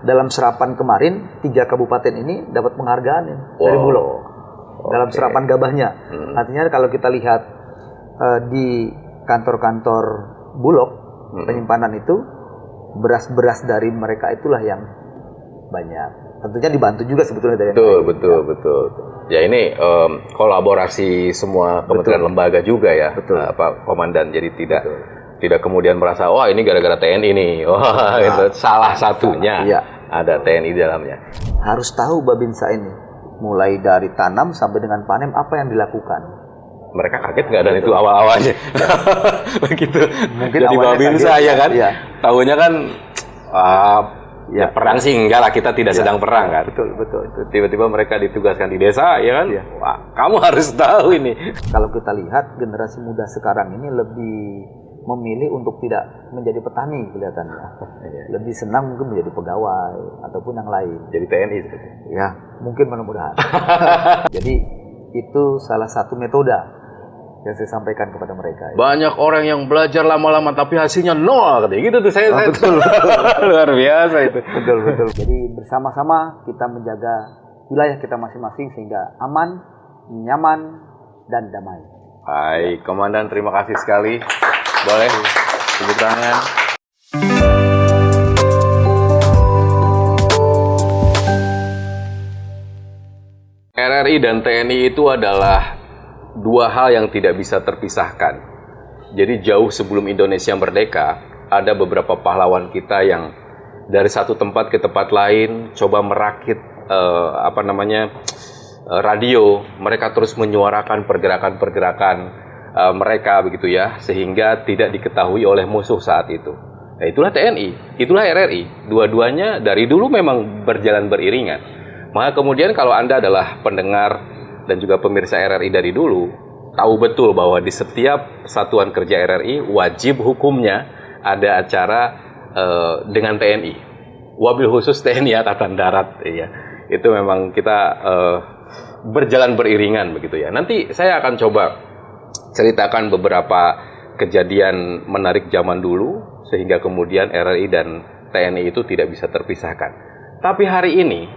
dalam serapan kemarin 3 kabupaten ini dapat penghargaan dari Bulog dalam serapan gabahnya. Artinya kalau kita lihat di kantor-kantor Bulog penyimpanan itu beras-beras dari mereka itulah yang banyak. Tentunya dibantu juga sebetulnya dari betul. Ya ini kolaborasi semua kementerian lembaga juga ya, Pak Komandan. Jadi tidak kemudian merasa wah ini gara-gara TNI nih, wah itu salah satunya ada TNI di dalamnya. Harus tahu Babinsa ini mulai dari tanam sampai dengan panen apa yang dilakukan. Mereka kaget nggak dan itu awal-awalnya begitu. Mungkin jadi Babinsa ya kan, tahunya kan ya perang sih enggak lah, kita tidak sedang perang kan. Betul. Tiba-tiba mereka ditugaskan di desa ya kan. Wah, kamu harus tahu ini. Kalau kita lihat generasi muda sekarang ini lebih memilih untuk tidak menjadi petani kelihatannya. Lebih senang mungkin menjadi pegawai ataupun yang lain. Jadi TNI seperti. Ya, mungkin mudah-mudahan. Jadi itu salah satu metode yang saya sampaikan kepada mereka. Banyak orang yang belajar lama-lama tapi hasilnya nol katanya. Gitu tuh saya. Betul. Luar biasa itu. Betul. Jadi bersama-sama kita menjaga wilayah kita masing-masing sehingga aman, nyaman, dan damai. Baik, Komandan, terima kasih sekali. Boleh tepuk tangan. RRI dan TNI itu adalah dua hal yang tidak bisa terpisahkan. Jadi jauh sebelum Indonesia merdeka, ada beberapa pahlawan kita yang dari satu tempat ke tempat lain coba merakit radio. Mereka terus menyuarakan pergerakan-pergerakan mereka begitu ya, sehingga tidak diketahui oleh musuh saat itu. Nah, itulah TNI, itulah RRI. Dua-duanya dari dulu memang berjalan beriringan. Maka kemudian kalau Anda adalah pendengar dan juga pemirsa RRI dari dulu, tahu betul bahwa di setiap satuan kerja RRI wajib hukumnya ada acara dengan TNI. Wabil khusus TNI Angkatan Darat, ya. Itu memang kita berjalan beriringan begitu ya. Nanti saya akan coba ceritakan beberapa kejadian menarik zaman dulu sehingga kemudian RRI dan TNI itu tidak bisa terpisahkan. Tapi hari ini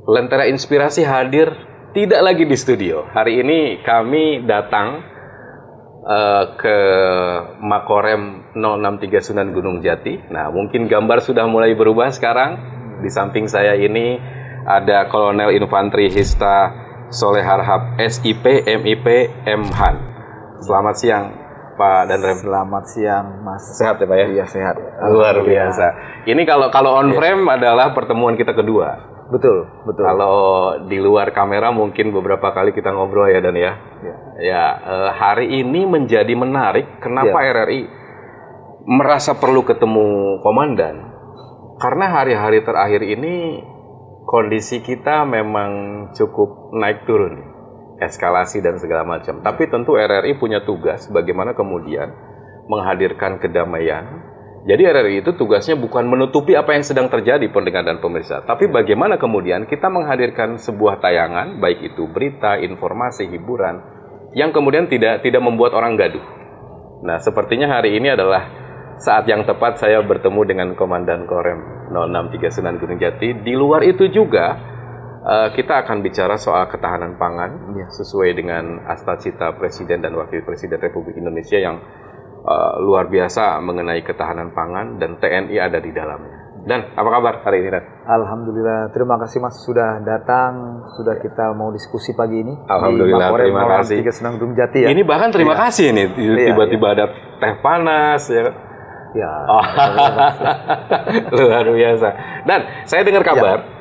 Lentera Inspirasi hadir tidak lagi di studio. Hari ini kami datang ke Makorem 063 Sunan Gunung Jati. Nah, mungkin gambar sudah mulai berubah sekarang. Di samping saya ini ada Kolonel Infanteri Hista Soleh Harhab SIP MIP M Han. Selamat siang Pak Danrem. Selamat siang Mas. Sehat ya Pak ya? Iya sehat. Luar biasa. Ini kalau on frame adalah pertemuan kita kedua. Betul. Kalau di luar kamera mungkin beberapa kali kita ngobrol ya Dan ya. Hari ini menjadi menarik. Kenapa RRI merasa perlu ketemu Komandan? Karena hari-hari terakhir ini kondisi kita memang cukup naik turun. Eskalasi dan segala macam. Tapi tentu RRI punya tugas bagaimana kemudian menghadirkan kedamaian. Jadi RRI itu tugasnya bukan menutupi apa yang sedang terjadi pendengar dan pemirsa, tapi bagaimana kemudian kita menghadirkan sebuah tayangan, baik itu berita, informasi, hiburan, yang kemudian tidak membuat orang gaduh. Nah, sepertinya hari ini adalah saat yang tepat saya bertemu dengan Komandan Korem 063 Sunan Gunung Jati. Di luar itu juga kita akan bicara soal ketahanan pangan sesuai dengan Astacita Presiden dan Wakil Presiden Republik Indonesia yang luar biasa mengenai ketahanan pangan, dan TNI ada di dalamnya. Dan apa kabar hari ini, Dan? Alhamdulillah, terima kasih Mas sudah datang, sudah kita mau diskusi pagi ini. Alhamdulillah, terima kasih. Senang Gunung Jati ya. Ini bahkan terima kasih nih, tiba-tiba ada teh panas ya. Luar biasa. Dan saya dengar kabar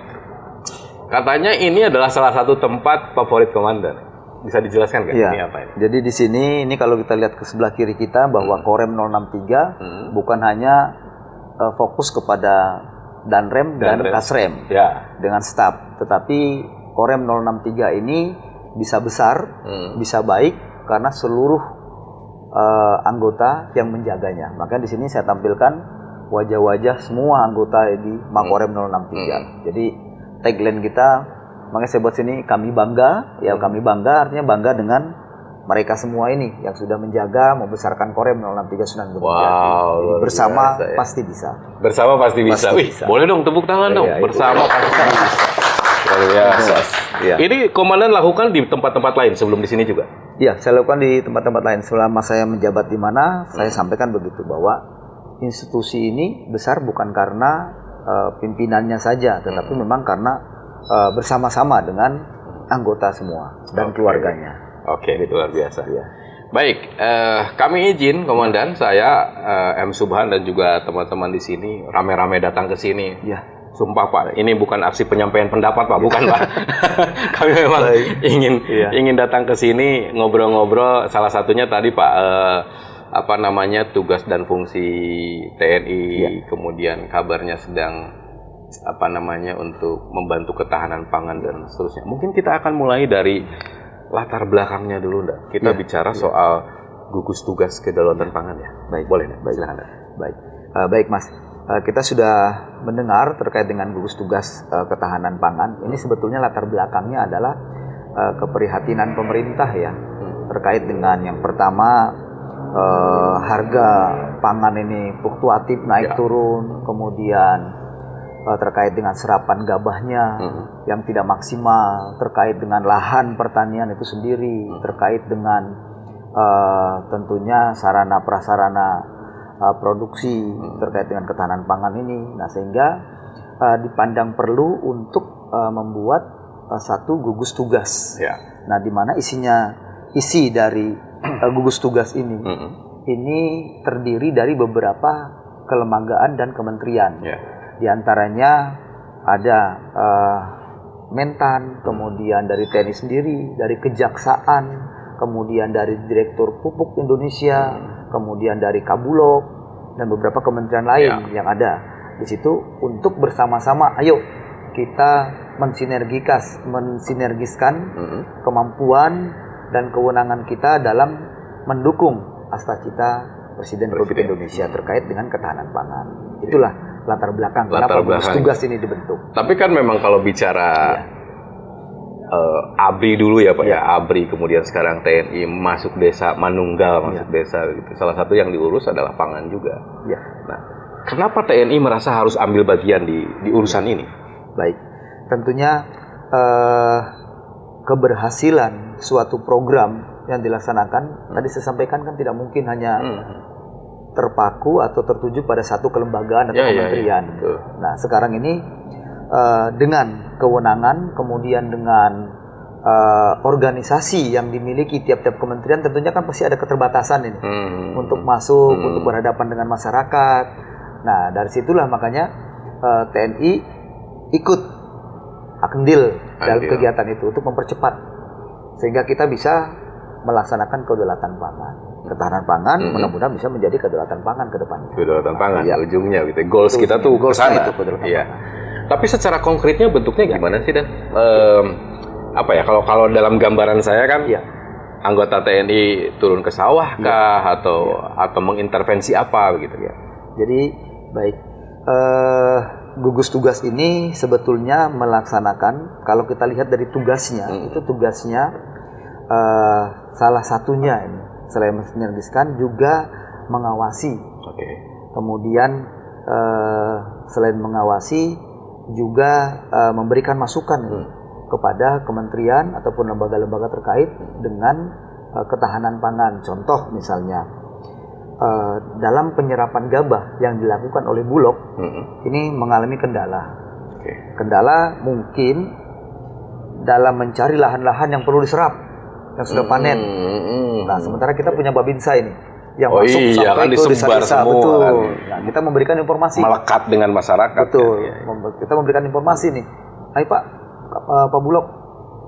katanya ini adalah salah satu tempat favorit Komandan. Bisa dijelaskan nggak ini apa ini? Jadi di sini, ini kalau kita lihat ke sebelah kiri kita bahwa Korem 063 bukan hanya fokus kepada Danrem dan Kasrem dengan staf, tetapi Korem 063 ini bisa besar, bisa baik karena seluruh anggota yang menjaganya. Maka di sini saya tampilkan wajah-wajah semua anggota di Makorem 063. Jadi tagline kita, makanya saya buat sini kami bangga, kami bangga artinya bangga dengan mereka semua ini yang sudah menjaga membesarkan Korem 063 Sunan Gunung Jati. Jadi bersama biasa, ya. pasti bisa. Bersama pasti bisa. Pasti Wih, bisa. boleh dong tepuk tangan dong. Iya, Bersama pasti bisa. Luar biasa. Iya. Ini komandan lakukan di tempat-tempat lain sebelum di sini juga? Iya, saya lakukan di tempat-tempat lain. Selama saya menjabat di mana, saya sampaikan begitu bahwa institusi ini besar bukan karena pimpinannya saja, tetapi memang karena bersama-sama dengan anggota semua dan keluarganya. Oke, Gitu. luar biasa. Iya. Baik, kami izin Komandan, saya M. Subhan dan juga teman-teman di sini rame-rame datang ke sini. Iya. Sumpah Pak, ini bukan aksi penyampaian pendapat Pak, bukan Pak. Kami memang ingin datang ke sini ngobrol-ngobrol. Salah satunya tadi Pak, tugas dan fungsi TNI, kemudian kabarnya sedang untuk membantu ketahanan pangan dan seterusnya. Mungkin kita akan mulai dari latar belakangnya dulu, Nda. Kita bicara soal gugus tugas kedaulatan pangan ya. Baik. Boleh, Nda? Baik. Silakan, Nda. Baik. Baik Mas. Kita sudah mendengar terkait dengan gugus tugas ketahanan pangan. Ini sebetulnya latar belakangnya adalah keprihatinan pemerintah ya, terkait dengan yang pertama harga pangan ini fluktuatif naik turun, kemudian terkait dengan serapan gabahnya yang tidak maksimal, terkait dengan lahan pertanian itu sendiri, terkait dengan tentunya sarana prasarana produksi terkait dengan ketahanan pangan ini. Nah, sehingga dipandang perlu untuk membuat satu gugus tugas. Ya. Nah, di mana isi dari gugus tugas ini terdiri dari beberapa kelembagaan dan kementerian. Ya. Di antaranya ada Mentan, kemudian dari TNI sendiri, dari Kejaksaan, kemudian dari Direktur Pupuk Indonesia, kemudian dari Kabulok dan beberapa kementerian lain yang ada di situ untuk bersama-sama, ayo kita mensinergiskan kemampuan dan kewenangan kita dalam mendukung Astacita Presiden Republik Indonesia terkait dengan ketahanan pangan. Itulah latar belakang kenapa gugus tugas ini dibentuk. Tapi kan memang kalau bicara ABRI dulu ya Pak ya, ABRI kemudian sekarang TNI masuk desa, manunggal masuk desa gitu. Salah satu yang diurus adalah pangan juga. Ya. Nah, kenapa TNI merasa harus ambil bagian di urusan ini? Baik, tentunya keberhasilan suatu program yang dilaksanakan tadi saya sampaikan kan tidak mungkin hanya terpaku atau tertuju pada satu kelembagaan atau kementerian. Nah, sekarang ini dengan kewenangan, kemudian dengan organisasi yang dimiliki tiap-tiap kementerian, tentunya kan pasti ada keterbatasan ini untuk masuk, untuk berhadapan dengan masyarakat. Nah, dari situlah makanya TNI ikut andil dalam kegiatan itu untuk mempercepat sehingga kita bisa melaksanakan kedaulatan pangan. Ketahanan pangan mudah-mudahan bisa menjadi kedaulatan pangan ke depannya. Kedaulatan pangan ujungnya gitu. Goals kita tuh ke sana. Tapi secara konkretnya bentuknya gimana sih, Dan? Kalau dalam gambaran saya kan anggota TNI turun ke sawah kah atau mengintervensi apa begitu ya. Jadi baik, gugus tugas ini sebetulnya melaksanakan, kalau kita lihat dari tugasnya, itu tugasnya salah satunya ini selain mensinergiskan juga mengawasi. Kemudian selain mengawasi juga memberikan masukan kepada kementerian ataupun lembaga-lembaga terkait dengan ketahanan pangan. Contoh misalnya dalam penyerapan gabah yang dilakukan oleh Bulog ini mengalami kendala. Kendala mungkin dalam mencari lahan-lahan yang perlu diserap, yang sudah panen. Nah, sementara kita punya Babinsa ini yang masuk sampai ke desa-desa, betul. Nah, kita memberikan informasi, melekat dengan masyarakat. Betul. Kita memberikan informasi nih, ayo Pak Bulog,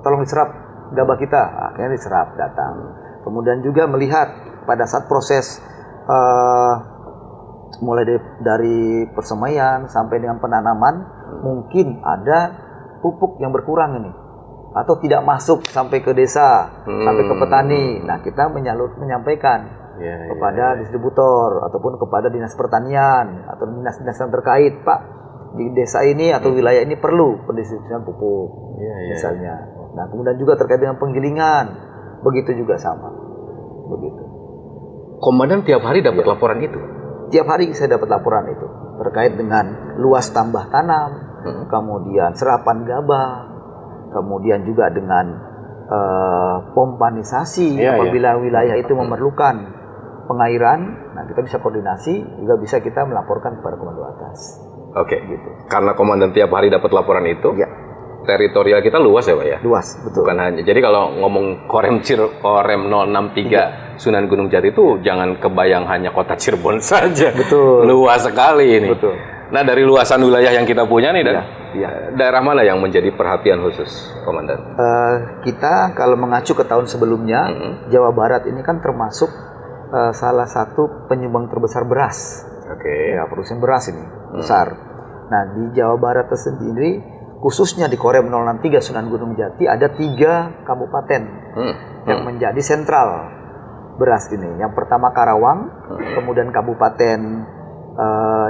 tolong diserap gabah kita. Akhirnya diserap, datang. Kemudian juga melihat pada saat proses mulai dari persemaian sampai dengan penanaman, mungkin ada pupuk yang berkurang ini atau tidak masuk sampai ke desa, sampai ke petani. Nah, kita menyampaikan kepada distributor ataupun kepada dinas pertanian atau dinas-dinas yang terkait, Pak, di desa ini atau wilayah ini perlu pendistribusian pupuk misalnya. Nah, kemudian juga terkait dengan penggilingan, begitu juga sama. begitu. Komandan tiap hari dapat laporan itu? Tiap hari saya dapat laporan itu terkait dengan luas tambah tanam, kemudian serapan gabah, kemudian juga dengan pompanisasi apabila wilayah itu memerlukan pengairan. Nah, kita bisa koordinasi, juga bisa kita melaporkan kepada komando atas. Oke. Gitu. Karena komandan tiap hari dapat laporan itu, teritorial kita luas ya Pak ya? Luas, betul. Bukan hanya, jadi kalau ngomong Korem 063 Sunan Gunung Jati itu jangan kebayang hanya kota Cirebon saja. Betul. Luas sekali ini. Betul. Nah, dari luasan wilayah yang kita punya nih, dan daerah mana yang menjadi perhatian khusus, Komandan? Kita kalau mengacu ke tahun sebelumnya, Jawa Barat ini kan termasuk salah satu penyumbang terbesar beras. Oke. Ya, produsen beras ini besar. Nah, di Jawa Barat tersendiri, khususnya di Korem 063 Sunan Gunung Jati, ada 3 kabupaten yang menjadi sentral beras ini. Yang pertama Karawang, kemudian Kabupaten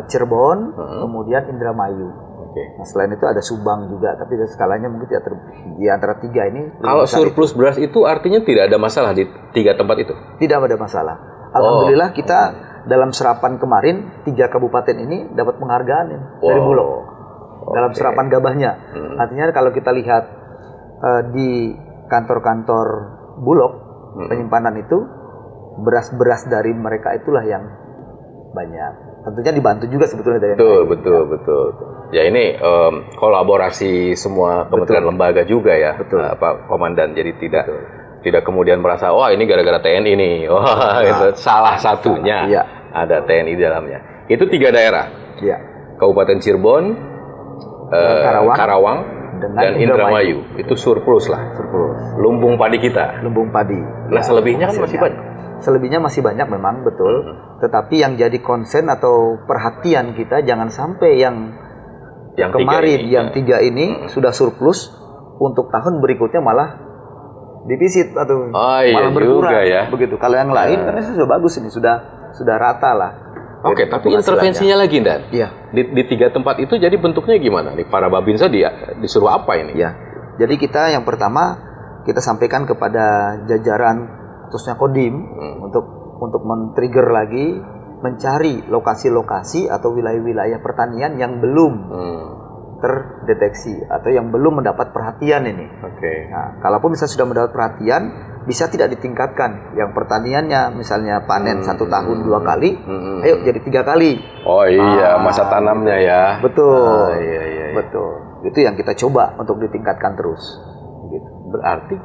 Cirebon, kemudian Indramayu. Nah, selain itu ada Subang juga, tapi skalanya mungkin di antara 3 ini. Kalau surplus beras itu artinya tidak ada masalah di 3 tempat itu? Tidak ada masalah. Alhamdulillah kita dalam serapan kemarin 3 kabupaten ini dapat penghargaan dari Bulog dalam serapan gabahnya. Artinya kalau kita lihat di kantor-kantor Bulog penyimpanan itu, beras-beras dari mereka itulah yang banyak. Tentunya dibantu juga sebetulnya dari betul. Ya ini kolaborasi semua kementerian lembaga juga ya, Pak Komandan. Jadi tidak kemudian merasa ini gara-gara TNI nih, itu salah satunya ada TNI di dalamnya. Itu 3 daerah, Kabupaten Cirebon, Karawang dan Indramayu. Itu surplus lah. Lumbung padi kita. Lumbung padi. Nah, selebihnya kan masih banyak. Selebihnya masih banyak memang, betul. Tetapi yang jadi konsen atau perhatian kita, jangan sampai yang kemarin, yang 3 ini sudah surplus, untuk tahun berikutnya malah defisit atau malah berkurang. Begitu. Kalau yang lain kan sudah bagus ini, sudah rata lah. Oke, tapi intervensinya lagi, Dan. Di 3 tempat itu jadi bentuknya gimana? Nih, para Babinsa disuruh apa ini? Jadi kita yang pertama, kita sampaikan kepada jajaran khususnya Kodim untuk men-trigger lagi, mencari lokasi-lokasi atau wilayah-wilayah pertanian yang belum terdeteksi atau yang belum mendapat perhatian ini. Nah, kalaupun misalnya sudah mendapat perhatian, bisa tidak ditingkatkan. Yang pertaniannya misalnya panen 1 tahun 2 kali, ayo jadi 3 kali. Masa tanamnya ya. Betul. Betul. Itu yang kita coba untuk ditingkatkan terus. Gitu. Berarti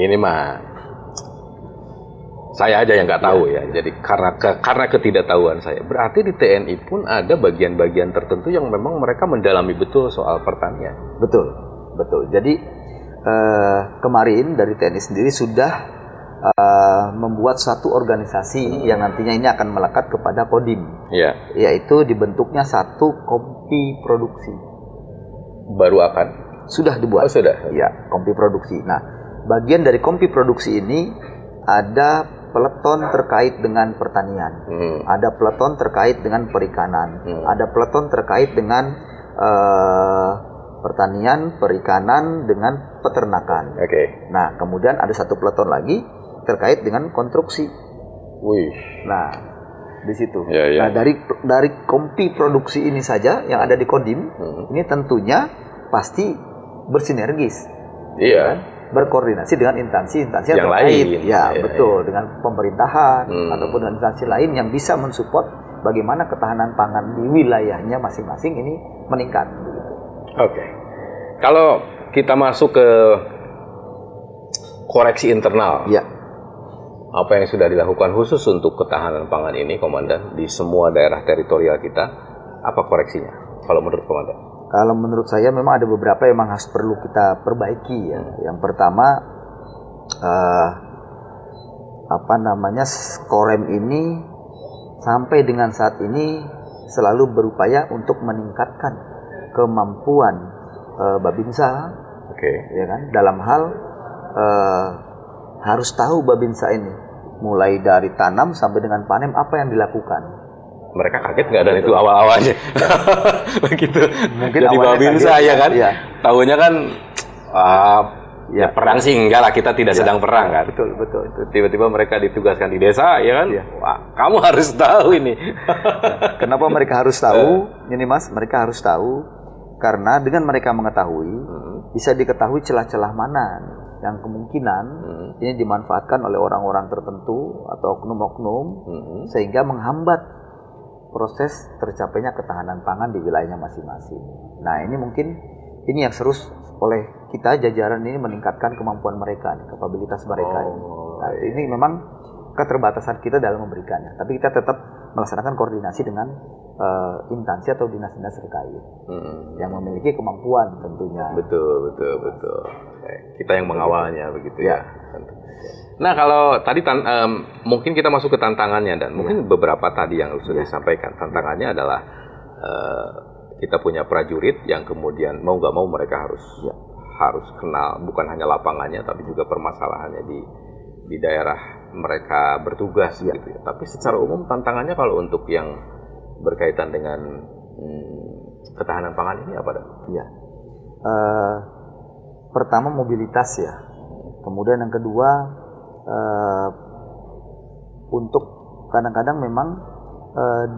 ini mah saya aja yang nggak tahu ya. Jadi karena ketidaktahuan saya. Berarti di TNI pun ada bagian-bagian tertentu yang memang mereka mendalami betul soal pertanian. Betul. Jadi kemarin dari TNI sendiri sudah membuat satu organisasi yang nantinya ini akan melekat kepada Kodim. Yaitu dibentuknya satu kompi produksi. Baru akan? Sudah dibuat. Sudah? Ya, kompi produksi. Nah, bagian dari kompi produksi ini ada peleton terkait dengan pertanian, ada peleton terkait dengan perikanan, ada peleton terkait dengan pertanian, perikanan, dengan peternakan. Nah, kemudian ada satu peleton lagi terkait dengan konstruksi. Nah, di situ. Nah, dari kompi produksi ini saja yang ada di Kodim, ini tentunya pasti bersinergis. Berkoordinasi dengan instansi-instansi yang terkait. Betul, dengan pemerintahan ataupun dengan instansi lain yang bisa mensupport bagaimana ketahanan pangan di wilayahnya masing-masing ini meningkat. Kalau kita masuk ke koreksi internal, apa yang sudah dilakukan khusus untuk ketahanan pangan ini, Komandan, di semua daerah teritorial kita, apa koreksinya kalau menurut Komandan? Kalau menurut saya memang ada beberapa yang harus perlu kita perbaiki ya. Yang pertama, Korem ini sampai dengan saat ini selalu berupaya untuk meningkatkan kemampuan Babinsa, ya kan? Dalam hal harus tahu Babinsa ini, mulai dari tanam sampai dengan panen apa yang dilakukan. Mereka kaget nggak dari itu awal-awalnya? Begitu. Mungkin jadi Babinsa ya kan? Tahunya kan Ya, perang sih enggak lah, kita tidak sedang perang kan. Betul. Tiba-tiba mereka ditugaskan di desa, ya kan? Wah, kamu harus tahu ini. Kenapa mereka harus tahu? Ini Mas, mereka harus tahu karena dengan mereka mengetahui, bisa diketahui celah-celah mana yang kemungkinan ini dimanfaatkan oleh orang-orang tertentu atau oknum-oknum sehingga menghambat proses tercapainya ketahanan pangan di wilayahnya masing-masing. Nah, ini mungkin ini yang seru oleh kita jajaran ini meningkatkan kemampuan mereka, kapabilitas mereka. Nah, ini memang keterbatasan kita dalam memberikannya. Tapi kita tetap melaksanakan koordinasi dengan instansi atau dinas-dinas terkait yang memiliki kemampuan tentunya. Betul. Kita yang mengawalnya begitu ya. Nah, kalau tadi mungkin kita masuk ke tantangannya dan mungkin beberapa tadi yang sudah disampaikan. Tantangannya adalah kita punya prajurit yang kemudian mau nggak mau mereka harus kenal bukan hanya lapangannya tapi juga permasalahannya di daerah mereka bertugas gitu ya. Tapi secara umum tantangannya kalau untuk yang berkaitan dengan ketahanan pangan ini apa, Dan? Iya. Pertama mobilitas ya. Kemudian yang kedua untuk kadang-kadang memang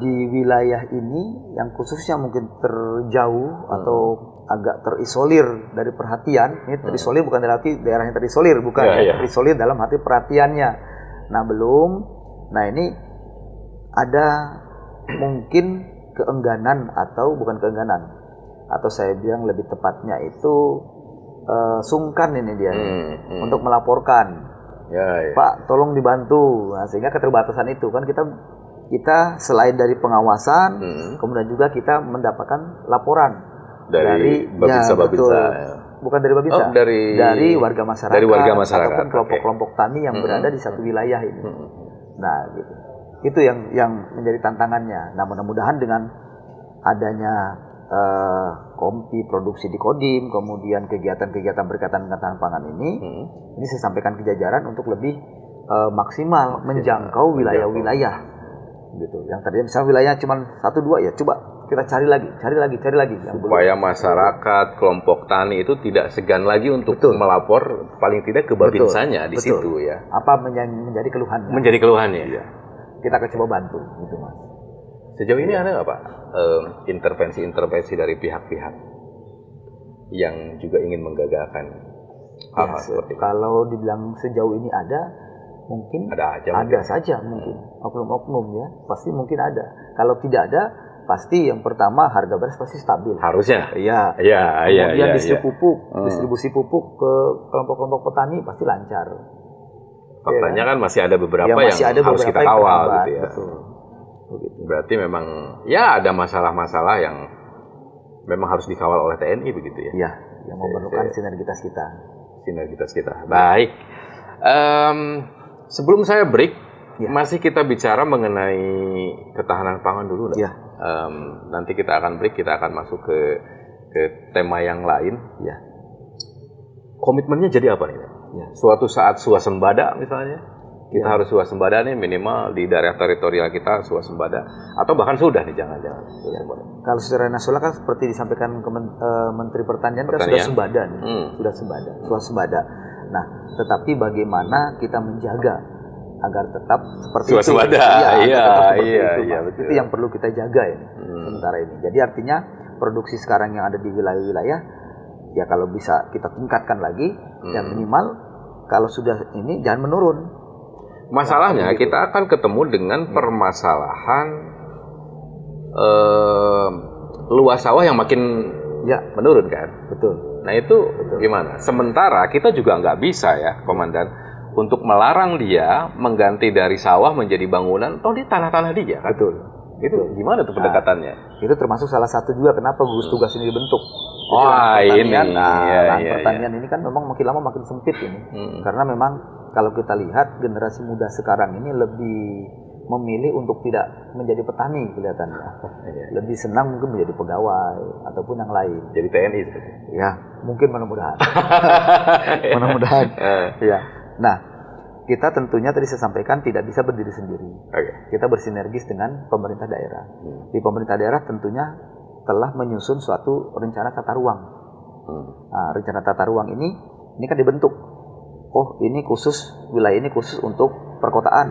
di wilayah ini yang khususnya mungkin terjauh atau agak terisolir dari perhatian. Ini terisolir bukan dalam arti daerah yang terisolir, bukan terisolir dalam arti perhatiannya. Nah, belum. Nah, ini ada mungkin keengganan atau bukan keengganan, atau saya bilang lebih tepatnya itu sungkan ini dia untuk melaporkan. Pak, tolong dibantu. Nah, sehingga keterbatasan itu kan kita selain dari pengawasan, kemudian juga kita mendapatkan laporan dari Babinsa. Bukan dari Babinsa, dari warga masyarakat, ataupun kelompok-kelompok tani yang berada di satu wilayah ini. Nah, gitu. Itu yang menjadi tantangannya. Nah, mudah-mudahan dengan adanya kompi produksi di Kodim, kemudian kegiatan-kegiatan berkaitan dengan ketahanan pangan ini saya sampaikan ke jajaran untuk lebih maksimal menjangkau wilayah-wilayah. Gitu. Yang tadinya misalnya wilayahnya cuma 1-2 ya coba kita cari lagi supaya masyarakat kelompok tani itu tidak segan lagi untuk melapor paling tidak ke Babinsanya di situ ya. Apa menjadi keluhannya? Menjadi keluhannya. Iya. Kita akan coba bantu gitu, Mas. Sejauh ini ada nggak, Pak, intervensi dari pihak-pihak yang juga ingin menggagalkan hal-hal seperti itu? Kalau dibilang sejauh ini ada, mungkin ada saja mungkin oknum-oknum ya, pasti mungkin ada. Kalau tidak ada, pasti yang pertama harga beras pasti stabil. Harusnya. Iya. Kemudian distribusi pupuk ke kelompok-kelompok petani pasti lancar. Faktanya kan masih ada beberapa yang harus kita kawal gitu ya. Betul. Begitu. Berarti memang ya ada masalah-masalah yang memang harus dikawal oleh TNI begitu ya. Iya, yang memerlukan sinergitas kita. Baik. Sebelum saya break, masih kita bicara mengenai ketahanan pangan dulu. Nanti kita akan break, kita akan masuk ke tema yang lain. Komitmennya jadi apa nih? Suatu saat swasembada misalnya, kita harus swasembada nih minimal di daerah teritorial kita swasembada, atau bahkan sudah nih jangan-jangan. Kalau secara nasional kan seperti disampaikan ke Menteri Pertanian kan sudah sembada nih, swasembada. Nah, tetapi bagaimana kita menjaga agar tetap seperti swasembada. Itu yang perlu kita jaga ini sementara ini. Jadi artinya produksi sekarang yang ada di wilayah-wilayah ya kalau bisa kita tingkatkan lagi, yang minimal kalau sudah ini jangan menurun. Masalahnya kita akan ketemu dengan permasalahan luas sawah yang makin menurun kan? Betul. Nah itu gimana? Sementara kita juga nggak bisa ya, Komandan, untuk melarang dia mengganti dari sawah menjadi bangunan, toh di tanah-tanah dia kan? Betul. Itu gimana tuh pendekatannya? Itu termasuk salah satu juga kenapa gugus tugas ini dibentuk. Pertanian ini kan memang makin lama makin sempit ini. Karena memang kalau kita lihat generasi muda sekarang ini lebih memilih untuk tidak menjadi petani kelihatannya. Lebih senang mungkin menjadi pegawai ataupun yang lain. Jadi TNI seperti. Ya, mungkin mudah-mudahan. Ya. Nah, kita tentunya tadi saya sampaikan tidak bisa berdiri sendiri. Kita bersinergis dengan pemerintah daerah. Di pemerintah daerah tentunya telah menyusun suatu rencana tata ruang. Nah, rencana tata ruang ini ini kan dibentuk. Oh, ini khusus, wilayah ini khusus untuk perkotaan,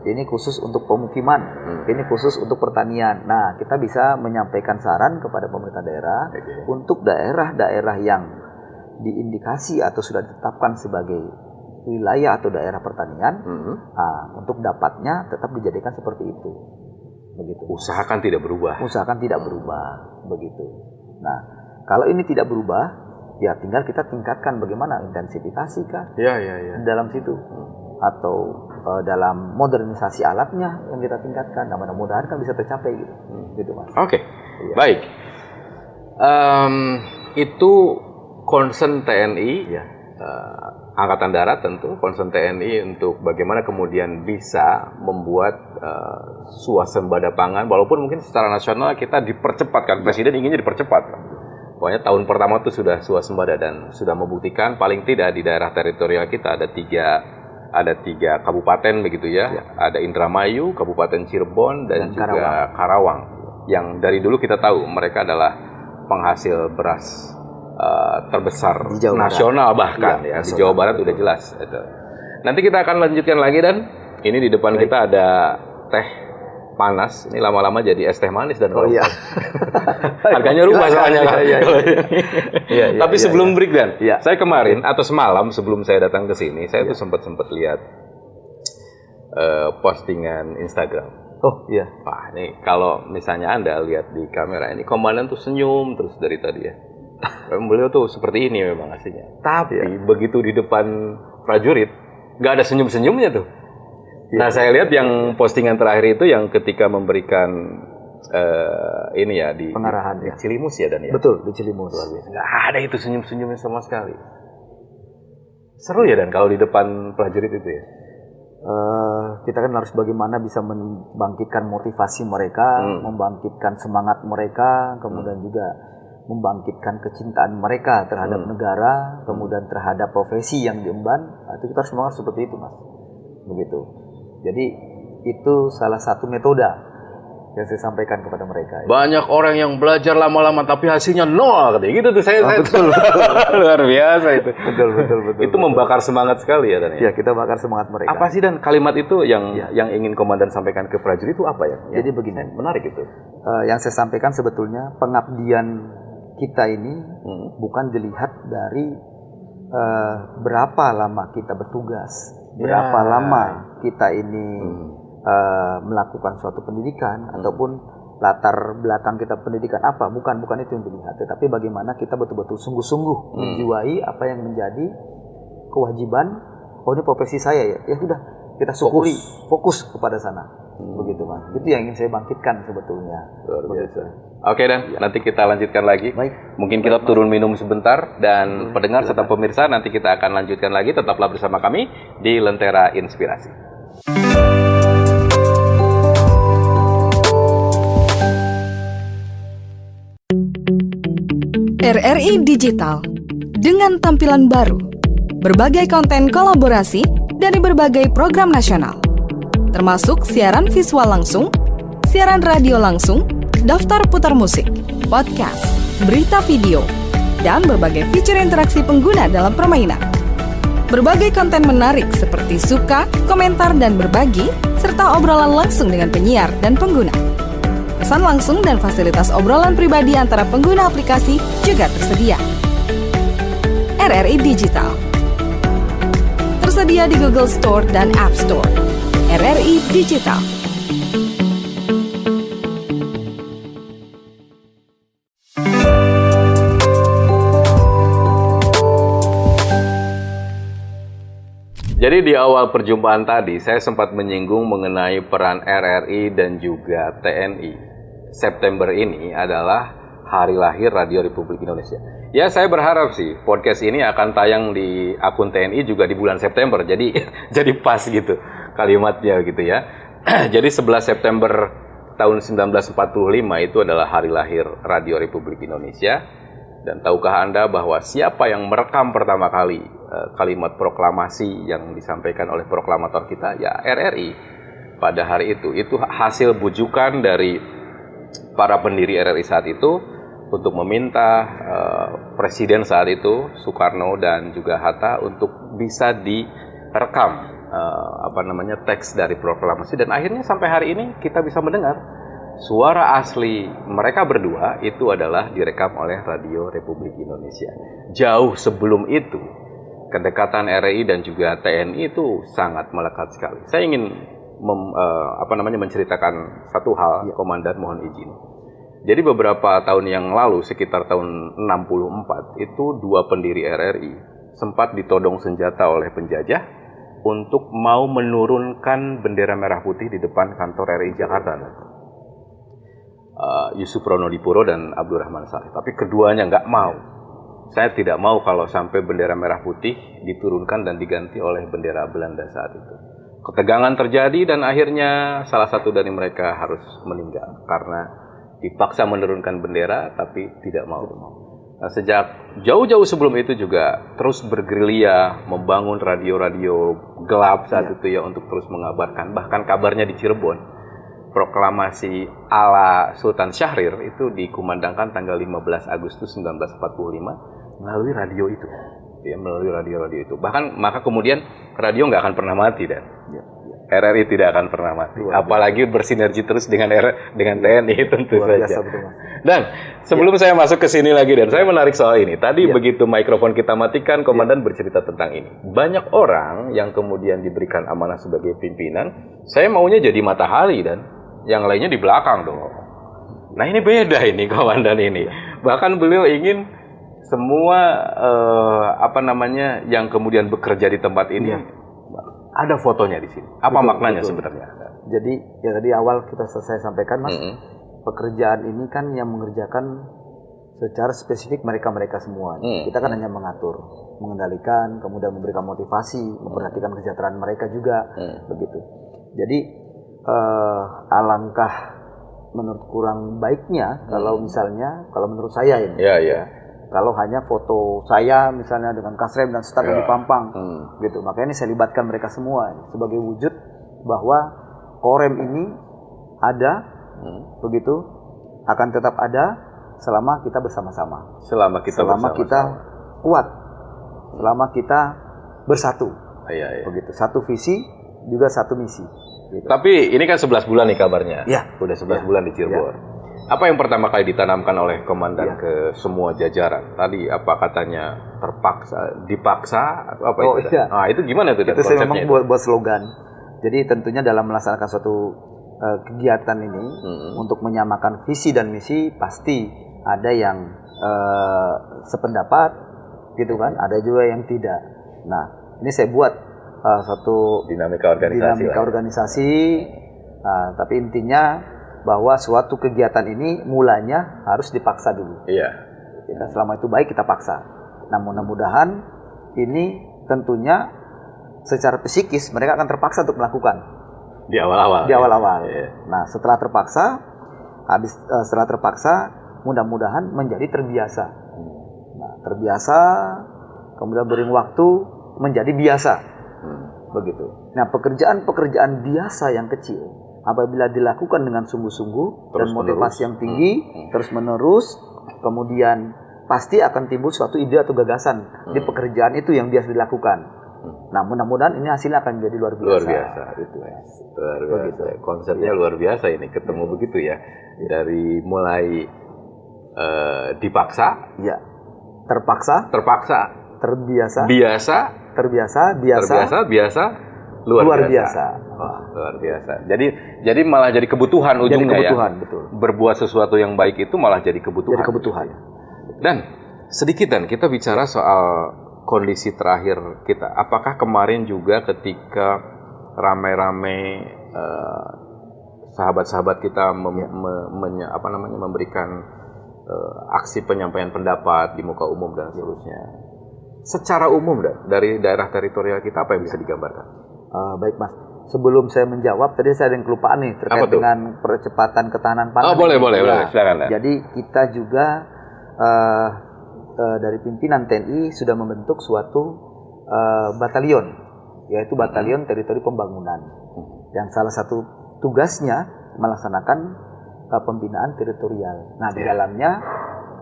ini khusus untuk pemukiman, ini khusus untuk pertanian. Nah, kita bisa menyampaikan saran kepada pemerintah daerah untuk daerah-daerah yang diindikasi atau sudah ditetapkan sebagai wilayah atau daerah pertanian, untuk dapatnya tetap dijadikan seperti itu. Begitu. Usahakan tidak berubah. Usahakan tidak berubah, begitu. Nah, kalau ini tidak berubah, ya tinggal kita tingkatkan bagaimana intensifikasi kan dalam situ, atau dalam modernisasi alatnya yang kita tingkatkan. Nah, mudah-mudahan kan bisa tercapai gitu, gitu Mas. Oke, baik. Itu concern TNI, Angkatan Darat tentu, concern TNI untuk bagaimana kemudian bisa membuat swasembada pangan, walaupun mungkin secara nasional kita dipercepat kan, Presiden inginnya dipercepat. Pokoknya tahun pertama itu sudah swasembada dan sudah membuktikan paling tidak di daerah teritorial kita ada tiga kabupaten begitu ya. Ada Indramayu, Kabupaten Cirebon dan juga Karawang. Yang dari dulu kita tahu mereka adalah penghasil beras terbesar nasional bahkan di Jawa Barat udah jelas. Nanti kita akan lanjutkan lagi, dan ini di depan kita ada teh panas, ini lama-lama jadi es teh manis dan harganya rubah soalnya. Tapi sebelum break dan saya kemarin atau semalam sebelum saya datang ke sini, saya tuh sempat lihat postingan Instagram. Oh iya. Wah, ini kalau misalnya Anda lihat di kamera ini, komandan tuh senyum terus dari tadi ya. Beliau tuh seperti ini memang aslinya. Tapi begitu di depan prajurit, nggak ada senyum-senyumnya tuh. Nah, saya lihat yang postingan terakhir itu yang ketika memberikan ini ya di pengarahan di Cilimus ya, dan ya. Betul, di Cilimus. Nggak ada itu senyum-senyumnya sama sekali. Seru ya, dan kalau di depan prajurit itu ya. Kita kan harus bagaimana bisa membangkitkan motivasi mereka, membangkitkan semangat mereka, kemudian juga membangkitkan kecintaan mereka terhadap negara, kemudian terhadap profesi yang diemban. Itu kita harus semangat seperti itu, Mas. Begitu. Jadi itu salah satu metode yang saya sampaikan kepada mereka. Banyak orang yang belajar lama-lama tapi hasilnya nol, katanya gitu tuh saya. Betul. Luar biasa itu. Betul. Itu membakar semangat sekali ya, Dan. Ya, kita bakar semangat mereka. Apa sih, Dan, kalimat itu yang ingin komandan sampaikan ke prajurit itu apa ya? Jadi begini, menarik itu. Yang saya sampaikan sebetulnya pengabdian kita ini bukan dilihat dari berapa lama kita bertugas. Berapa lama kita ini melakukan suatu pendidikan ataupun latar belakang kita pendidikan apa, bukan itu yang dilihat, tetapi bagaimana kita betul-betul sungguh-sungguh menjiwai apa yang menjadi kewajiban. Oh, ini profesi saya ya sudah kita syukuri, fokus kepada sana. Begitu, Mas. Itu yang ingin saya bangkitkan sebetulnya. Luar biasa. Oke, Dan, nanti kita lanjutkan lagi. Baik. Mungkin kita turun minum sebentar, dan pendengar serta pemirsa nanti kita akan lanjutkan lagi. Tetaplah bersama kami di Lentera Inspirasi. RRI Digital dengan tampilan baru, berbagai konten kolaborasi dari berbagai program nasional, termasuk siaran visual langsung, siaran radio langsung, daftar putar musik, podcast, berita video, dan berbagai fitur interaksi pengguna dalam permainan. Berbagai konten menarik seperti suka, komentar, dan berbagi, serta obrolan langsung dengan penyiar dan pengguna. Pesan langsung dan fasilitas obrolan pribadi antara pengguna aplikasi juga tersedia. RRI Digital tersedia di Google Store dan App Store. RRI Digital. Jadi di awal perjumpaan tadi, saya sempat menyinggung mengenai peran RRI dan juga TNI. September ini adalah hari lahir Radio Republik Indonesia. Ya, saya berharap sih podcast ini akan tayang di akun TNI juga di bulan September. Jadi pas gitu kalimatnya gitu ya. Jadi 11 September tahun 1945 itu adalah hari lahir Radio Republik Indonesia. Dan tahukah Anda bahwa siapa yang merekam pertama kali kalimat proklamasi yang disampaikan oleh proklamator kita? Ya, RRI pada hari itu. Itu hasil bujukan dari para pendiri RRI saat itu untuk meminta Presiden saat itu Soekarno dan juga Hatta untuk bisa direkam teks dari proklamasi, dan akhirnya sampai hari ini kita bisa mendengar suara asli mereka berdua itu adalah direkam oleh Radio Republik Indonesia. Jauh sebelum itu kedekatan RI dan juga TNI itu sangat melekat sekali. Saya ingin menceritakan satu hal, Komandan, mohon izin. Jadi beberapa tahun yang lalu, sekitar tahun 64, itu dua pendiri RRI sempat ditodong senjata oleh penjajah untuk mau menurunkan bendera merah putih di depan kantor RRI Jakarta. Yusuf Pronodipuro dan Abdurrahman Saleh. Tapi keduanya nggak mau. Saya tidak mau kalau sampai bendera merah putih diturunkan dan diganti oleh bendera Belanda saat itu. Ketegangan terjadi dan akhirnya salah satu dari mereka harus meninggal karena dipaksa menurunkan bendera tapi tidak mau. Nah, sejak jauh-jauh sebelum itu juga terus bergerilya membangun radio-radio gelap saat itu ya untuk terus mengabarkan. Bahkan kabarnya di Cirebon, proklamasi ala Sultan Syahrir itu dikumandangkan tanggal 15 Agustus 1945 melalui radio itu. Ya, melalui radio-radio itu. Bahkan maka kemudian radio nggak akan pernah mati, dan RRI tidak akan pernah mati. Apalagi bersinergi terus dengan TNI tentu saja. Dan sebelum saya masuk ke sini lagi, dan saya menarik soal ini. Tadi begitu mikrofon kita matikan, Komandan bercerita tentang ini. Banyak orang yang kemudian diberikan amanah sebagai pimpinan, saya maunya jadi matahari dan yang lainnya di belakang dong. Nah ini beda ini Komandan ini. Bahkan beliau ingin semua yang kemudian bekerja di tempat ini ada fotonya di sini. Apa maknanya sebenarnya? Jadi ya tadi awal saya sampaikan, Mas, pekerjaan ini kan yang mengerjakan secara spesifik mereka semua. Kita kan hanya mengatur, mengendalikan, kemudian memberikan motivasi, memperhatikan kesejahteraan mereka juga, begitu. Jadi alangkah menurut kurang baiknya kalau misalnya, kalau menurut saya ini, kalau hanya foto saya misalnya dengan kasrem dan staf yang dipampang, gitu. Makanya ini saya libatkan mereka semua sebagai wujud bahwa Korem ini ada, begitu, akan tetap ada selama kita bersama-sama. Selama kita kuat, selama kita bersatu, begitu. Satu visi juga satu misi. Gitu. Tapi ini kan 11 bulan nih kabarnya. Udah 11 bulan di Cirebon. Apa yang pertama kali ditanamkan oleh Komandan ke semua jajaran? Tadi apa katanya dipaksa atau apa itu? Nah, itu gimana tuh? Itu saya memang buat slogan. Jadi tentunya dalam melaksanakan suatu kegiatan ini untuk menyamakan visi dan misi pasti ada yang sependapat, gitu kan? Ada juga yang tidak. Nah, ini saya buat suatu dinamika organisasi. Tapi intinya bahwa suatu kegiatan ini mulanya harus dipaksa dulu. Selama itu baik kita paksa. Nah, mudah-mudahan ini tentunya secara psikis mereka akan terpaksa untuk melakukan di awal-awal. Nah, setelah terpaksa, mudah-mudahan menjadi terbiasa. Nah, terbiasa, kemudian beri waktu menjadi biasa, begitu. Nah, pekerjaan biasa yang kecil, apabila dilakukan dengan sungguh-sungguh dan motivasi yang tinggi, terus-menerus, kemudian pasti akan timbul suatu ide atau gagasan di pekerjaan itu yang biasa dilakukan. Nah, mudah-mudahan ini hasilnya akan menjadi luar biasa. Luar biasa. Konsepnya luar biasa ini, ketemu begitu ya. Dari mulai dipaksa, terpaksa, biasa, luar biasa. Luar biasa. Jadi malah jadi kebutuhan ujungnya betul. Berbuat sesuatu yang baik itu malah jadi kebutuhan. Dan sedikit kita bicara soal kondisi terakhir kita. Apakah kemarin juga ketika ramai-ramai sahabat-sahabat kita memberikan aksi penyampaian pendapat di muka umum dan seterusnya. Secara umum dari daerah teritorial kita apa yang bisa digambarkan? Baik, Mas. Sebelum saya menjawab, tadi saya ada yang kelupaan nih terkait dengan percepatan ketahanan pangan. Boleh. Silakan. Jadi kita juga dari pimpinan TNI sudah membentuk suatu batalion, yaitu Batalion Teritori Pembangunan, yang salah satu tugasnya melaksanakan pembinaan teritorial. Nah, di dalamnya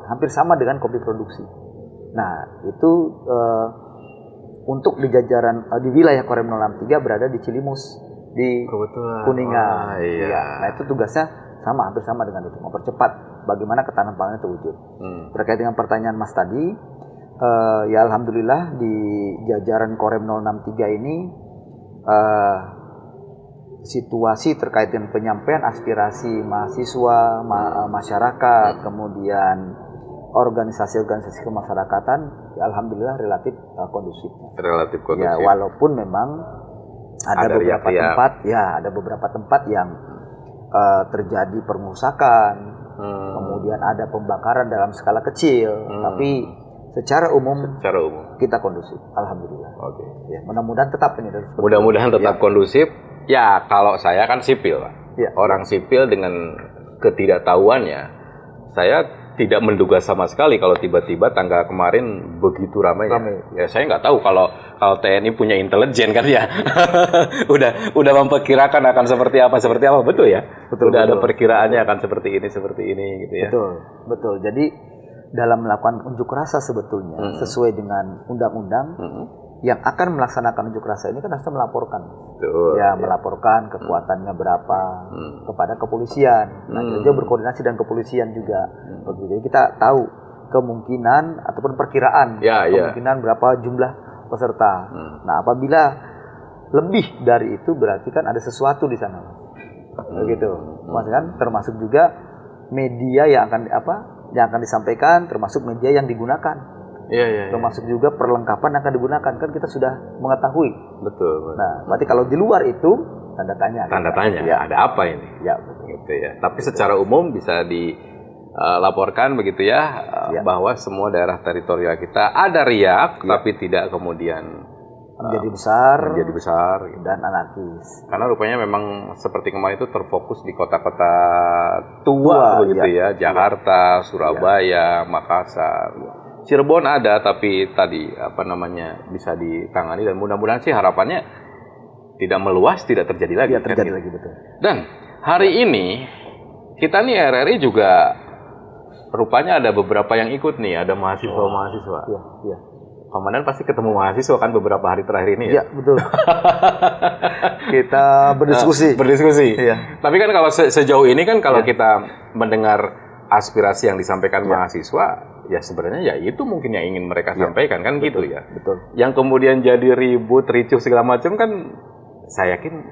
hampir sama dengan kopi produksi. Nah, itu untuk di jajaran di wilayah Korem 063 berada di Cilimus di Kebetulan. Kuningan. Iya. Ya. Nah, itu tugasnya hampir sama dengan itu, mempercepat bagaimana ketahanan pangan terwujud. Terkait dengan pertanyaan Mas tadi, ya alhamdulillah di jajaran Korem 063 ini situasi terkait dengan penyampaian aspirasi mahasiswa, masyarakat, kemudian organisasi-organisasi kemasyarakatan, ya alhamdulillah relatif kondusif. Relatif kondusif. Ya, walaupun memang ada beberapa tempat yang terjadi pengerusakan, kemudian ada pembakaran dalam skala kecil, tapi secara umum kita kondusif, alhamdulillah. Oke. Ya, mudah-mudahan tetap ini. Mudah-mudahan tetap kondusif. Ya, kalau saya kan sipil, Pak. Ya. Orang sipil dengan ketidaktahuannya, saya tidak menduga sama sekali kalau tiba-tiba tanggal kemarin begitu ramai. Ya, saya nggak tahu kalau TNI punya intelijen kan ya. udah memperkirakan akan seperti apa, betul ya? Betul. Ada perkiraannya akan seperti ini gitu ya. Betul. Jadi dalam melakukan unjuk rasa sebetulnya sesuai dengan undang-undang, yang akan melaksanakan unjuk rasa ini kan harus melaporkan. Betul, melaporkan kekuatannya berapa kepada kepolisian. Nah, kita juga berkoordinasi dengan kepolisian juga. Jadi kita tahu kemungkinan ataupun perkiraan kemungkinan berapa jumlah peserta. Nah, apabila lebih dari itu berarti kan ada sesuatu di sana. Begitu. Maksudnya kan termasuk juga media yang akan disampaikan, termasuk media yang digunakan. Termasuk juga perlengkapan yang akan digunakan, kan kita sudah mengetahui. Betul. Nah, berarti kalau di luar itu tanda tanya. Ya. Ada apa ini? Ya, betul. Gitu ya. Tapi secara umum bisa dilaporkan begitu ya, bahwa semua daerah teritorial kita ada riak, tapi tidak kemudian menjadi besar dan anarkis. Karena rupanya memang seperti kemarin itu terfokus di kota-kota tua begitu ya, Jakarta, Surabaya, Makassar. Cirebon ada, tapi tadi bisa ditangani, dan mudah-mudahan sih harapannya tidak meluas, tidak terjadi lagi. Betul. Dan hari ini kita nih RRI juga rupanya ada beberapa yang ikut nih, ada mahasiswa. Iya. Komandan pasti ketemu mahasiswa kan beberapa hari terakhir ini ya? Iya, betul. Kita berdiskusi. Iya. Tapi kan kalau sejauh ini kan kalau kita mendengar aspirasi yang disampaikan mahasiswa, ya sebenarnya ya itu mungkin yang ingin mereka sampaikan kan, betul, gitu ya. Betul. Yang kemudian jadi ribut, ricuh segala macam kan, saya yakin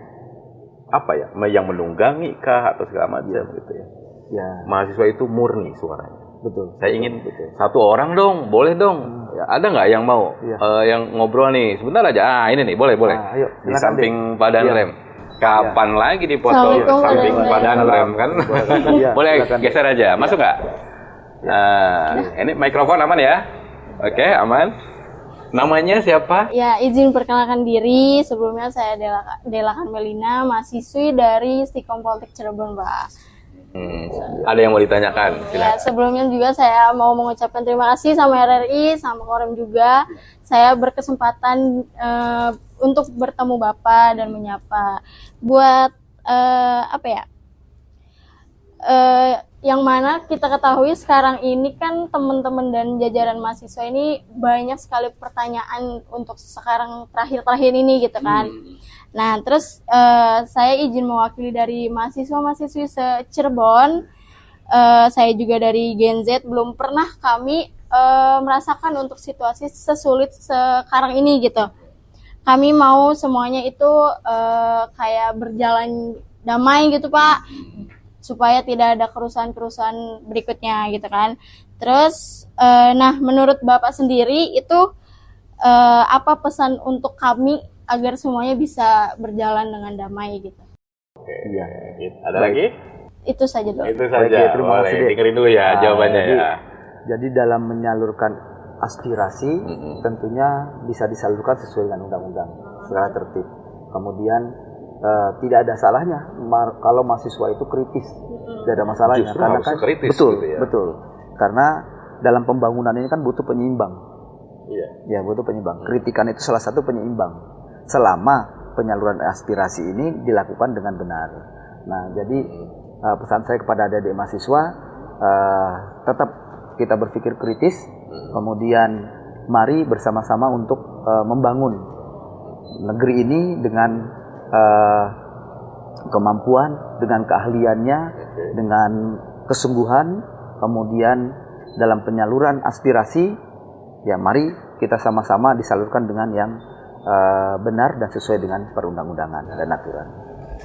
yang menunggangi kah atau segala macam gitu ya. Ya. Mahasiswa itu murni suaranya. Betul. Saya ingin satu orang dong, boleh dong. Ya, ada nggak yang mau yang ngobrol nih? Sebentar aja. Ini nih, boleh. Ayo, di samping padan rem. Kapan lagi dipoto samping padan rem kan? Boleh geser aja. Masuk nggak? Ini mikrofon aman ya? Oke, aman. Namanya siapa? Ya, izin perkenalkan diri. Sebelumnya saya Dela Carmelina, mahasiswi dari Stikom Politik Cirebon, Pak. Ada yang mau ditanyakan? Silakan. Ya, sebelumnya juga saya mau mengucapkan terima kasih sama RRI, sama Korem juga. Saya berkesempatan untuk bertemu Bapak dan menyapa. Buat yang mana kita ketahui sekarang ini kan teman-teman dan jajaran mahasiswa ini banyak sekali pertanyaan untuk sekarang terakhir-terakhir ini gitu kan. Nah, terus saya izin mewakili dari mahasiswa-mahasiswi se-Cirebon. Saya juga dari Gen Z, belum pernah kami merasakan untuk situasi sesulit sekarang ini gitu. Kami mau semuanya itu kayak berjalan damai gitu, Pak, supaya tidak ada kerusuhan-kerusuhan berikutnya gitu kan. Terus nah, menurut Bapak sendiri itu apa pesan untuk kami agar semuanya bisa berjalan dengan damai gitu? Iya. Ada lagi? Itu saja dong. Itu saja. Terima kasih. Dengerin dulu ya jawabannya ya. Jadi dalam menyalurkan aspirasi tentunya bisa disalurkan sesuai dengan undang-undang secara tertib. Kemudian tidak ada salahnya kalau mahasiswa itu kritis, tidak ada masalahnya. Justru karena harus kan kritis, betul, gitu ya. betul. Karena dalam pembangunan ini kan butuh penyeimbang. Iya. Ya, butuh penyeimbang. Kritikan itu salah satu penyeimbang. Selama penyaluran aspirasi ini dilakukan dengan benar. Nah, jadi pesan saya kepada adik-adik mahasiswa tetap kita berpikir kritis, kemudian mari bersama-sama untuk membangun negeri ini dengan kemampuan, dengan keahliannya, dengan kesungguhan, kemudian dalam penyaluran aspirasi, ya mari kita sama-sama disalurkan dengan yang benar dan sesuai dengan perundang-undangan dan aturan.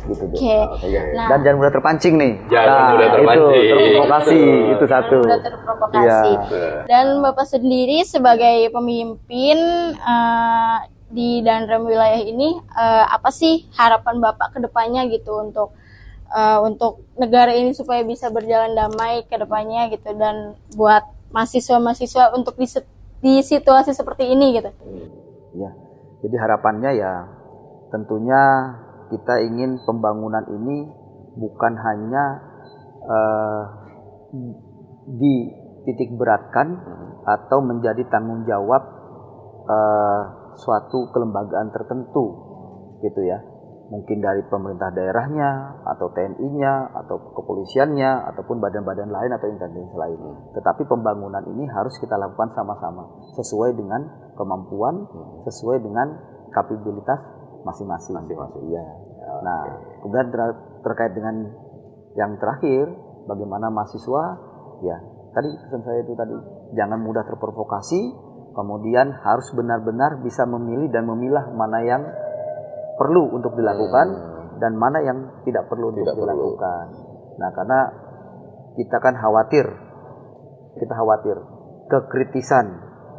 Gitu. Nah, dan jangan mudah terpancing nih. Jangan mudah terpancing. Itu terprovokasi, itu satu. Mudah terprovokasi. Dan Bapak sendiri sebagai pemimpin di Danrem wilayah ini, apa sih harapan Bapak ke depannya gitu untuk negara ini supaya bisa berjalan damai ke depannya gitu, dan buat mahasiswa-mahasiswa untuk di situasi seperti ini gitu. Ya. Jadi harapannya ya tentunya kita ingin pembangunan ini bukan hanya dititik beratkan atau menjadi tanggung jawab suatu kelembagaan tertentu gitu ya. Mungkin dari pemerintah daerahnya atau TNI-nya atau kepolisiannya ataupun badan-badan lain atau instansi lain. Tetapi pembangunan ini harus kita lakukan sama-sama sesuai dengan kemampuan, sesuai dengan kapabilitas masing-masing. Iya. Nah, kemudian terkait dengan yang terakhir, bagaimana mahasiswa, ya tadi pesan saya itu tadi, jangan mudah terprovokasi, kemudian harus benar-benar bisa memilih dan memilah mana yang perlu untuk dilakukan dan mana yang tidak perlu untuk dilakukan. Nah, karena kita kan khawatir kekritisan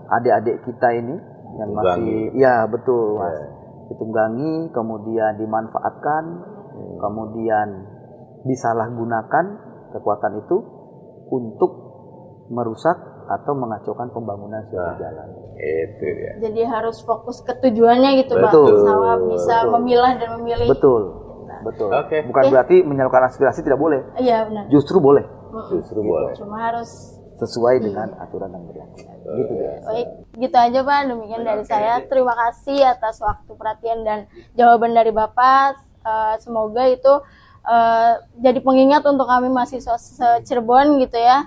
adik-adik kita ini yang masih, ya betul Mas, ditunggangi, kemudian dimanfaatkan, kemudian disalahgunakan kekuatan itu untuk merusak atau mengacaukan pembangunan sudah berjalan. Itu ya. Jadi harus fokus ke tujuannya gitu, Pak. Sama bisa memilah dan memilih. Betul. Oke. Bukan berarti menyalurkan aspirasi tidak boleh. Iya, benar. Justru boleh. Boleh. Cuma harus sesuai dengan aturan yang berlaku. Gitu ya. Baik, gitu aja Pak. Demikian dari saya. Terima kasih atas waktu, perhatian, dan jawaban dari Bapak. Semoga itu jadi pengingat untuk kami mahasiswa se-Cirebon gitu ya.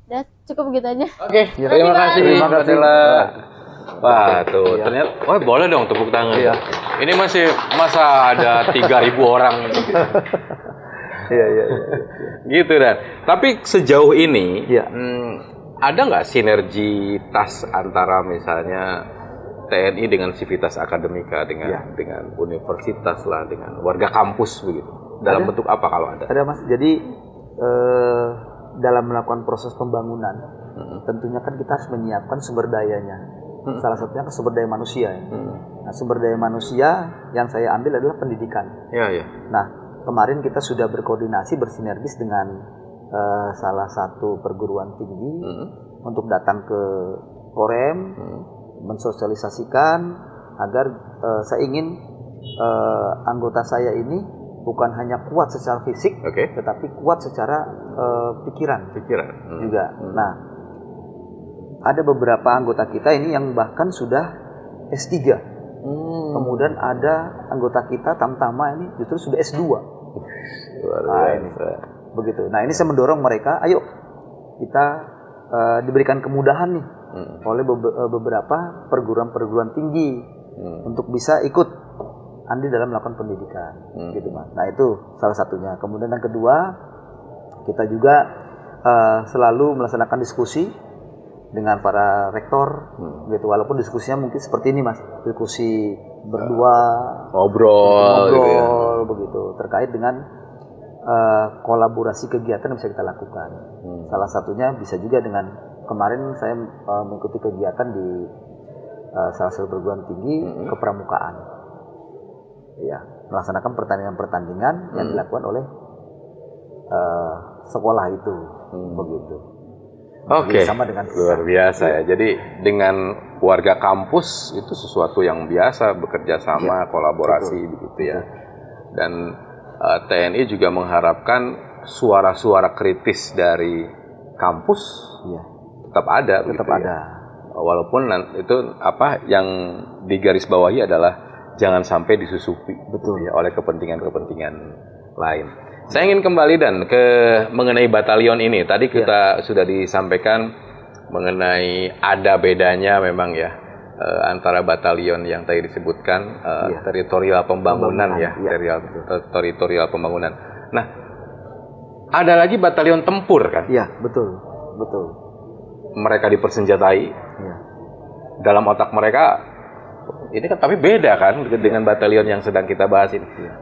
Udah cukup gitu aja. Oke, terima kasih. Terima kasih. Wah, tuh ternyata, boleh dong tepuk tangan. Iya. Ini masa ada 3.000 orang. Iya. Gitu dan. Tapi sejauh ini, Iya. ada nggak sinergitas antara misalnya TNI dengan Civitas Akademika dengan universitas lah, dengan warga kampus begitu? Dalam bentuk apa kalau ada? Ada Mas. Jadi dalam melakukan proses pembangunan, tentunya kan kita harus menyiapkan sumber dayanya. Salah satunya kan sumber daya manusia. Nah, sumber daya manusia yang saya ambil adalah pendidikan. Iya. Nah, kemarin kita sudah berkoordinasi, bersinergis dengan salah satu perguruan tinggi untuk datang ke Korem, mensosialisasikan agar saya ingin anggota saya ini bukan hanya kuat secara fisik, tetapi kuat secara pikiran juga. Nah, ada beberapa anggota kita ini yang bahkan sudah S3. Kemudian ada anggota kita Tamtama ini justru sudah S2. Begitu. Nah, ini saya mendorong mereka, ayo kita diberikan kemudahan nih oleh beberapa perguruan tinggi untuk bisa ikut andil dalam melakukan pendidikan, gitu Mas. Nah, itu salah satunya. Kemudian yang kedua, kita juga selalu melaksanakan diskusi dengan para rektor, gitu. Walaupun diskusinya mungkin seperti ini Mas, diskusi berdua, ngobrol gitu ya. Begitu, terkait dengan kolaborasi kegiatan yang bisa kita lakukan. Salah satunya bisa juga dengan kemarin saya mengikuti kegiatan di salah satu perguruan tinggi kepramukaan. Ya, melaksanakan pertandingan-pertandingan yang dilakukan oleh sekolah itu, begitu. Oke, sama dengan luar biasa ya. Jadi dengan warga kampus itu sesuatu yang biasa, bekerja sama, kolaborasi, begitu ya. Dan TNI juga mengharapkan suara-suara kritis dari kampus tetap ada, tetap gitu ada. Ya. Walaupun itu apa yang digarisbawahi adalah jangan sampai disusupi ya, oleh kepentingan-kepentingan lain. Saya ingin kembali dan mengenai batalion ini. Tadi kita sudah disampaikan mengenai ada bedanya memang ya antara batalion yang tadi disebutkan teritorial pembangunan ya, teritorial pembangunan. Nah, ada lagi batalion tempur kan? Iya, betul. Mereka dipersenjatai. Iya. Dalam otak mereka ini kan tapi beda kan dengan batalion yang sedang kita bahas ini. Iya.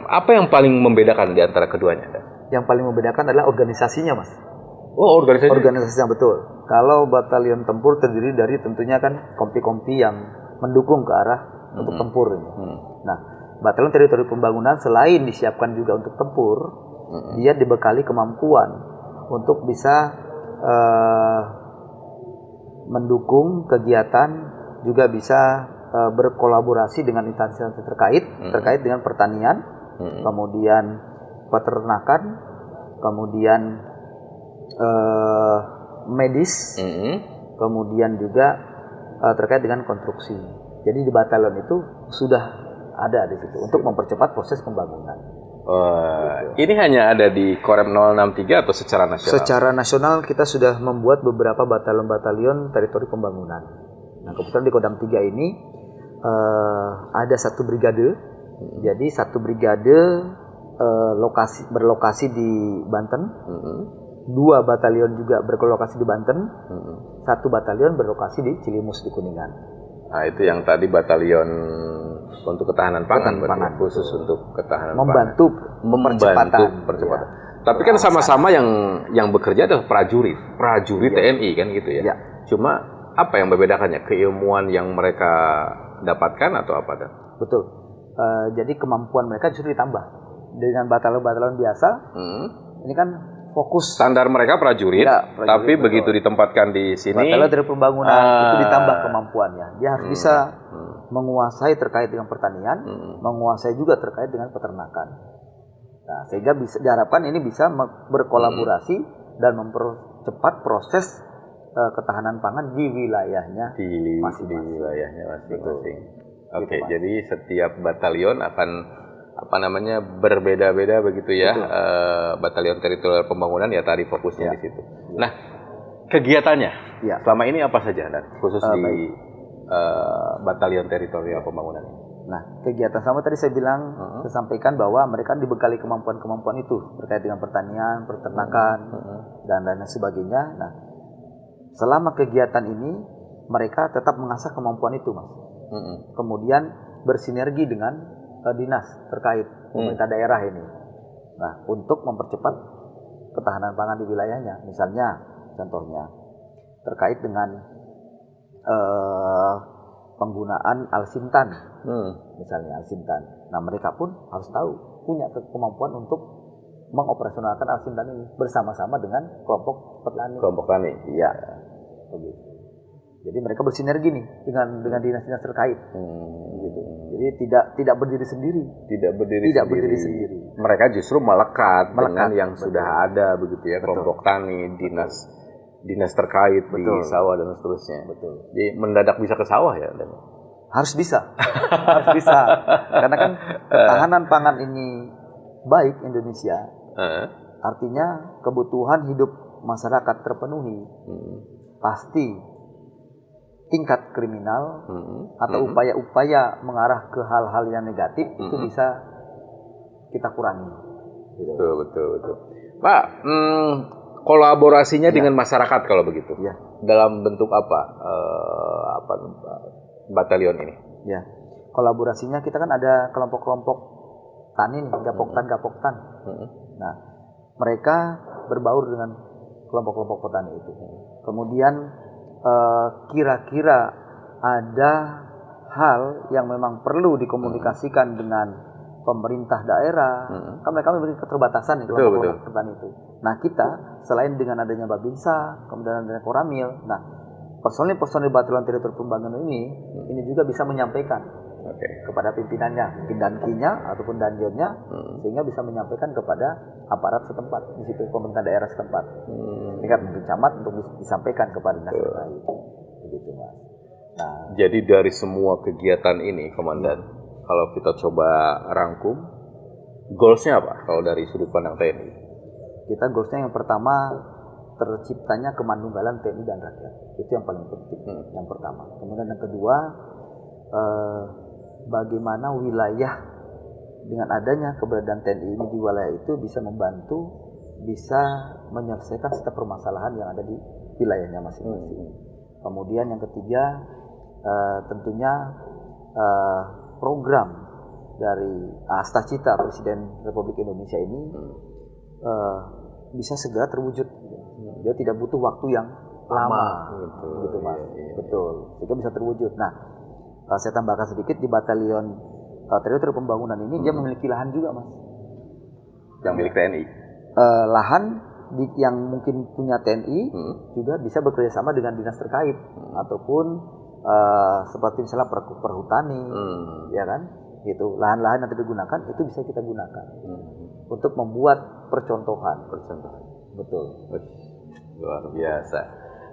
Apa yang paling membedakan di antara keduanya? Yang paling membedakan adalah organisasinya, Mas. Oh, organisasi. Organisasinya betul. Kalau batalion tempur terdiri dari tentunya kan kompi-kompi yang mendukung ke arah untuk tempur ini. Nah, batalion teritori pembangunan selain disiapkan juga untuk tempur, dia dibekali kemampuan untuk bisa mendukung kegiatan, juga bisa berkolaborasi dengan instansi terkait dengan pertanian, kemudian peternakan, kemudian medis, kemudian juga terkait dengan konstruksi. Jadi di batalion itu sudah ada di situ untuk mempercepat proses pembangunan. Ini hanya ada di Korem 063 atau secara nasional? Secara nasional kita sudah membuat beberapa batalion-batalion teritori pembangunan. Nah, kebetulan di Kodam 3 ini ada satu brigade. Jadi satu brigade berlokasi di Banten. 2 batalion juga berlokasi di Banten. 1 batalion berlokasi di Cilimus di Kuningan. Nah, itu yang tadi batalion untuk ketahanan pangan, khusus untuk ketahanan membantu percepatan. Ya. Tapi kan sama-sama yang bekerja adalah prajurit TNI kan gitu ya. Ya. Cuma apa yang membedakannya? Keilmuan yang mereka dapatkan atau apa? Betul. Jadi kemampuan mereka justru ditambah dengan batalion-batalion biasa. Ini kan fokus. Standar mereka prajurit, tapi betul. Begitu ditempatkan di sini batalion dari pembangunan itu ditambah kemampuannya. Dia harus bisa menguasai terkait dengan pertanian, menguasai juga terkait dengan peternakan. Nah, sehingga bisa diharapkan ini bisa berkolaborasi dan mempercepat proses ketahanan pangan di wilayahnya masing-masing. Oke, jadi setiap batalion akan berbeda-beda begitu ya. Batalion teritorial pembangunan ya tadi fokusnya di situ. Nah, kegiatannya selama ini apa saja dan khusus di batalion teritorial pembangunan ini? Nah, kegiatan sama tadi saya bilang, saya sampaikan bahwa mereka dibekali kemampuan-kemampuan itu terkait dengan pertanian, peternakan, dan lain sebagainya. Nah, selama kegiatan ini mereka tetap mengasah kemampuan itu, Mas. Kemudian bersinergi dengan dinas terkait pemerintah daerah ini. Nah, untuk mempercepat ketahanan pangan di wilayahnya. Misalnya, contohnya terkait dengan penggunaan alsintan, misalnya alsintan. Nah, mereka pun harus tahu, punya kemampuan untuk mengoperasionalkan alsintan ini bersama-sama dengan kelompok petani. Kelompok tani. Iya. Begitu. Jadi mereka bersinergi nih dengan dinas-dinas terkait. Gitu. Jadi tidak berdiri sendiri. Tidak berdiri sendiri. Mereka justru melekat dengan yang sudah ada begitu ya, kelompok tani, dinas terkait di sawah dan seterusnya. Betul. Jadi mendadak bisa ke sawah ya? Harus bisa. Harus bisa. Karena kan ketahanan pangan ini baik Indonesia. Artinya kebutuhan hidup masyarakat terpenuhi. Pasti tingkat kriminal atau upaya-upaya mengarah ke hal-hal yang negatif itu bisa kita kurangi. Gitu. Betul. Pak, kolaborasinya dengan masyarakat kalau begitu, dalam bentuk apa batalion ini? Ya, kolaborasinya kita kan ada kelompok-kelompok tani nih, gapoktan. Nah, mereka berbaur dengan kelompok-kelompok petani itu. Kemudian kira-kira ada hal yang memang perlu dikomunikasikan dengan pemerintah daerah, kan mereka memiliki keterbatasan nih kelompok petani itu. Nah, kita selain dengan adanya Babinsa, kemudian adanya Koramil, nah personil batalion teritori pembangunan ini juga bisa menyampaikan kepada pimpinannya, mungkin dankinya ataupun danjonnya, sehingga bisa menyampaikan kepada aparat setempat di situ, pemerintah daerah setempat, tingkat mungkin camat untuk disampaikan kepada dinas terkait, begitu Mas. Nah, jadi dari semua kegiatan ini, Komandan, kalau kita coba rangkum, goalsnya apa kalau dari sudut pandang TNI? Kita goalsnya yang pertama terciptanya kemandunggalan TNI dan rakyat. Itu yang paling penting, yang pertama. Kemudian yang kedua, bagaimana wilayah dengan adanya keberadaan TNI ini di wilayah itu bisa membantu, bisa menyelesaikan setiap permasalahan yang ada di wilayahnya masing-masing. Kemudian yang ketiga, tentunya program dari Astacita Presiden Republik Indonesia ini bisa segera terwujud. Dia tidak butuh waktu yang lama, gitu Mas. Betul, sehingga bisa terwujud. Nah, saya tambahkan sedikit, di batalion teritorial pembangunan ini dia memiliki lahan juga, Mas. Yang milik TNI. Lahan yang mungkin punya TNI juga bisa bekerja sama dengan dinas terkait ataupun seperti misalnya perhutani, ya kan? Gitu. Lahan-lahan yang tidak digunakan itu bisa kita gunakan untuk membuat percontohan. Betul. Luar biasa.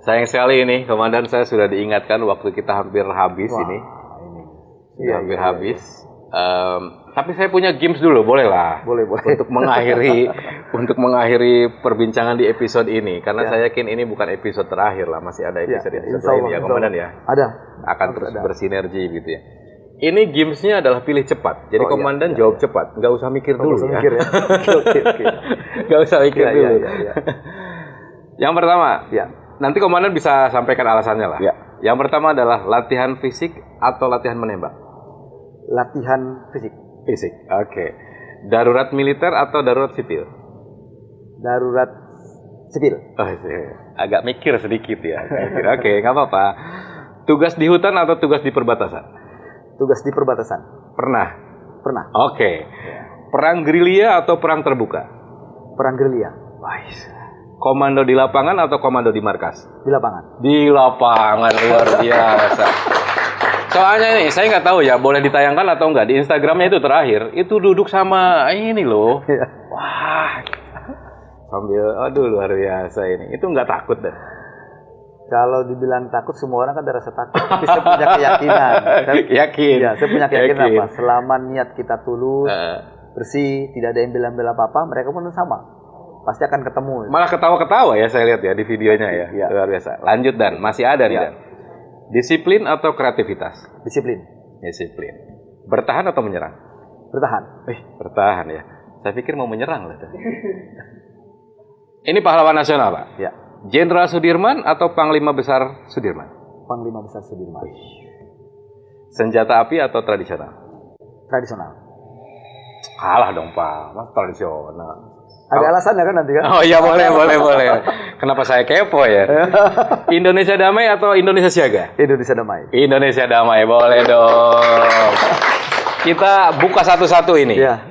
Sayang sekali ini, Komandan, saya sudah diingatkan waktu kita hampir habis. Sudah hampir habis. Tapi saya punya games dulu, boleh lah. Boleh. Untuk mengakhiri perbincangan di episode ini, karena saya yakin ini bukan episode terakhir lah, masih ada episode lain ya, Komandan ya. Ada. Akan terus bersinergi gitu ya. Ini gamesnya adalah pilih cepat. Jadi Komandan jawab cepat, nggak usah mikir dulu ya. Nggak usah mikir dulu. Yang pertama, nanti Komandan bisa sampaikan alasannya lah. Yang pertama adalah latihan fisik atau latihan menembak? Latihan fisik. Fisik, oke. Darurat militer atau darurat sipil? Darurat sipil. Agak mikir sedikit ya. Oke, nggak apa-apa. Tugas di hutan atau tugas di perbatasan? Tugas di perbatasan. Pernah? Oke. Perang gerilya atau perang terbuka? Perang gerilya. Komando di lapangan atau komando di markas? Di lapangan. Di lapangan, luar biasa. Soalnya nih, saya nggak tahu ya, boleh ditayangkan atau nggak, di Instagramnya itu terakhir, itu duduk sama ini loh. Wah, sambil, aduh luar biasa ini. Itu nggak takut deh. Kalau dibilang takut, semua orang kan ada rasa takut. Tapi saya punya keyakinan. Yakin? Ya, saya punya keyakinan apa? Selama niat kita tulus, bersih, tidak ada yang bela-bela apa-apa, mereka pun sama. Pasti akan ketemu. Malah ketawa-ketawa ya, saya lihat ya di videonya ya. Luar biasa. Lanjut Dan, masih ada nih Dan. Disiplin atau kreativitas? Disiplin. Bertahan atau menyerang? Bertahan. Bertahan ya. Saya pikir mau menyerang lah. Ini pahlawan nasional, Pak. Ya. Jenderal Sudirman atau Panglima Besar Sudirman? Panglima Besar Sudirman. Senjata api atau tradisional? Tradisional. Kalah dong, Pak. Mas tradisional. Ada alasannya kan nanti kan? Oh iya, boleh. Kenapa saya kepo ya? Indonesia damai atau Indonesia siaga? Indonesia damai. Indonesia damai, boleh dong. Kita buka satu-satu ini. Iya.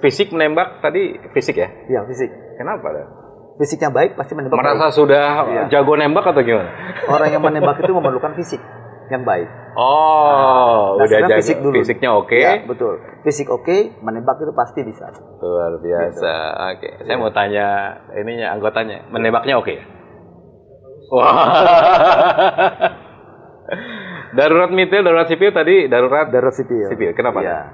Fisik menembak tadi fisik ya? Iya, fisik. Kenapa? Fisiknya baik pasti menembak. Merasa baik. Sudah jago nembak atau gimana? Orang yang menembak itu memerlukan fisik yang baik. Udah jago. Fisik dulu. Fisiknya oke. Ya, betul. Fisik oke, menembak itu pasti bisa. Luar biasa. Gitu. Oke. Saya mau tanya ininya anggotanya, menembaknya oke ya? Wah. Darurat militer, darurat sipil tadi darurat sipil. Kenapa? Ya.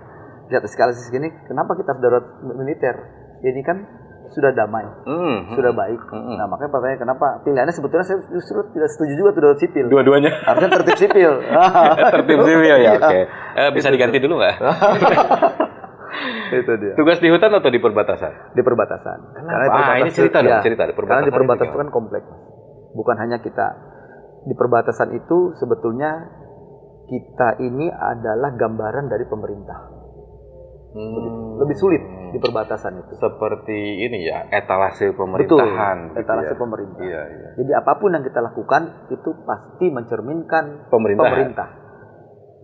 Lihat sekali segini, kenapa kita harus darurat militer? Ini kan sudah damai, sudah baik. Nah, makanya pertanyaan kenapa pilihannya sebetulnya saya justru tidak setuju juga tuh darurat sipil. Dua-duanya. Harusnya tertib sipil. Tertib sipil ya, oke. Bisa diganti dulu nggak? Itu dia. Tugas di hutan atau di perbatasan? Di perbatasan. Karena ini cerita dong, cerita. Karena di perbatasan itu kan kompleks. Bukan hanya kita. Di perbatasan itu sebetulnya kita ini adalah gambaran dari pemerintah. Lebih sulit di perbatasan itu. Seperti ini ya, etalase pemerintahan. Betul, etalase pemerintah. Iya. Jadi apapun yang kita lakukan itu pasti mencerminkan pemerintah.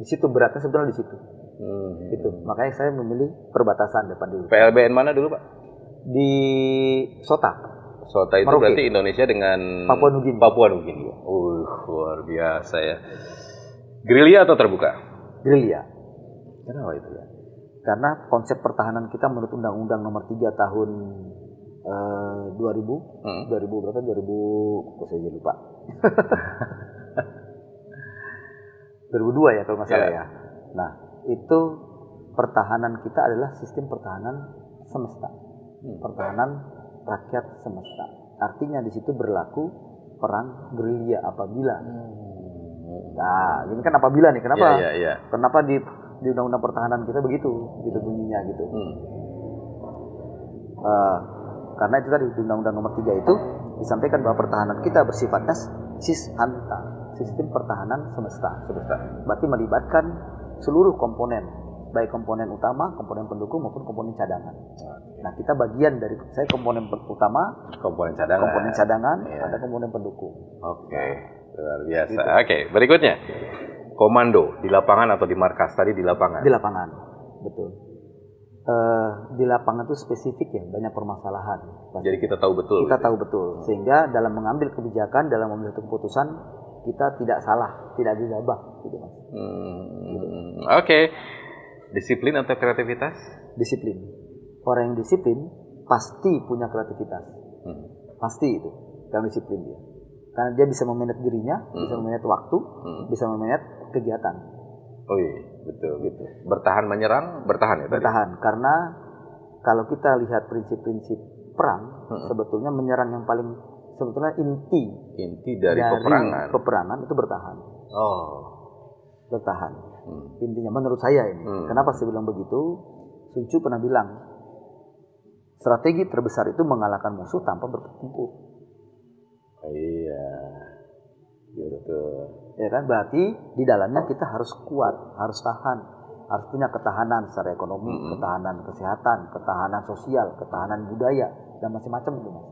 Di situ beratnya sebetulnya di situ. Gitu. Makanya saya memilih perbatasan depan dulu. PLBN mana dulu, Pak? Di Sota. Sota itu Merauke. berarti Indonesia dengan Papua Nugini. Luar biasa ya. Gerilya atau terbuka? Gerilya. Kenapa itu ya? Karena konsep pertahanan kita menurut Undang-Undang Nomor 3 tahun 2000 berapa? 2000 kok saya lupa. 2002 ya kalau nggak salah ya. Nah, itu pertahanan kita adalah sistem pertahanan semesta. Pertahanan rakyat semesta. Artinya di situ berlaku perang gerilya apabila. Nah, ini kan apabila nih. Kenapa? Kenapa di Undang-Undang Pertahanan kita begitu bunyinya gitu. Karena itu tadi di Undang-Undang Nomor 3 itu disampaikan bahwa pertahanan kita bersifatnya sishanta, sistem pertahanan semesta. Berarti melibatkan seluruh komponen, baik komponen utama, komponen pendukung maupun komponen cadangan. Nah, kita bagian dari saya komponen utama, komponen cadangan, ada komponen pendukung. Oke, luar biasa. Gitu. Oke, berikutnya. Komando di lapangan atau di markas? Tadi di lapangan. Di lapangan, betul. Di lapangan itu spesifik ya, banyak permasalahan. Jadi kita tahu betul. Kita tahu betul, sehingga dalam mengambil kebijakan, dalam mengambil keputusan, kita tidak salah, tidak gegabah, gitu Mas. Gitu. Oke. Disiplin atau kreativitas? Disiplin. Orang yang disiplin pasti punya kreativitas. Pasti itu, karena disiplin dia. Karena dia bisa memanage dirinya, bisa memanage waktu, bisa memanage kegiatan. Oh iya, betul gitu. Bertahan menyerang, bertahan ya tadi. Bertahan, karena kalau kita lihat prinsip-prinsip perang, sebetulnya menyerang yang paling sebetulnya inti dari peperangan itu bertahan. Bertahan. Intinya menurut saya ini. Kenapa saya bilang begitu? Sun Tzu pernah bilang, strategi terbesar itu mengalahkan musuh tanpa bertempur. Iya, gitu. Ya kan, berarti di dalamnya kita harus kuat, harus tahan, harus punya ketahanan secara ekonomi, ketahanan kesehatan, ketahanan sosial, ketahanan budaya, dan macam-macam itu, Mas.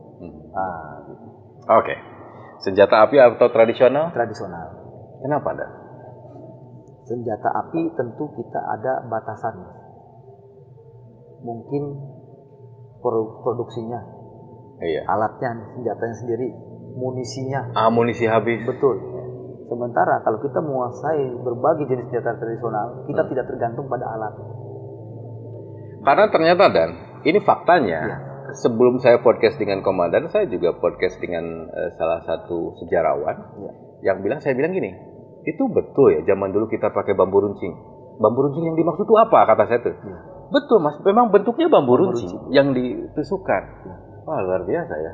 Gitu. Oke. Senjata api atau tradisional? Tradisional. Kenapa, Anda? Senjata api tentu kita ada batasannya. Mungkin produksinya, alatnya, senjatanya sendiri, munisinya. Amunisi habis. Betul. Sementara kalau kita menguasai berbagai jenis senjata tradisional, kita tidak tergantung pada alat. Karena ternyata Dan, ini faktanya. Sebelum saya podcast dengan komandan, saya juga podcast dengan salah satu sejarawan yang saya bilang gini, itu betul ya zaman dulu kita pakai bambu runcing. Bambu runcing yang dimaksud itu apa kata saya tuh? Betul Mas, memang bentuknya bambu runcing yang ditusukkan. Wah luar biasa ya.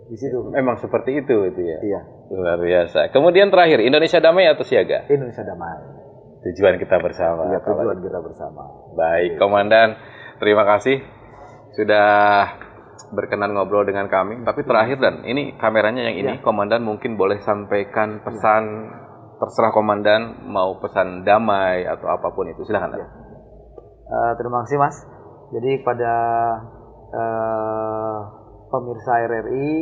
Di situ memang seperti itu ya. Iya. Luar biasa. Kemudian terakhir, Indonesia damai atau siaga? Indonesia damai. Tujuan kita bersama. Iya, tujuan kita bersama. Baik, Komandan. Terima kasih sudah berkenan ngobrol dengan kami. Tapi terakhir Dan, ini kameranya yang ini, Komandan mungkin boleh sampaikan pesan, terserah Komandan mau pesan damai atau apapun itu. Silakan. Terima kasih Mas. Jadi pada pemirsa RRI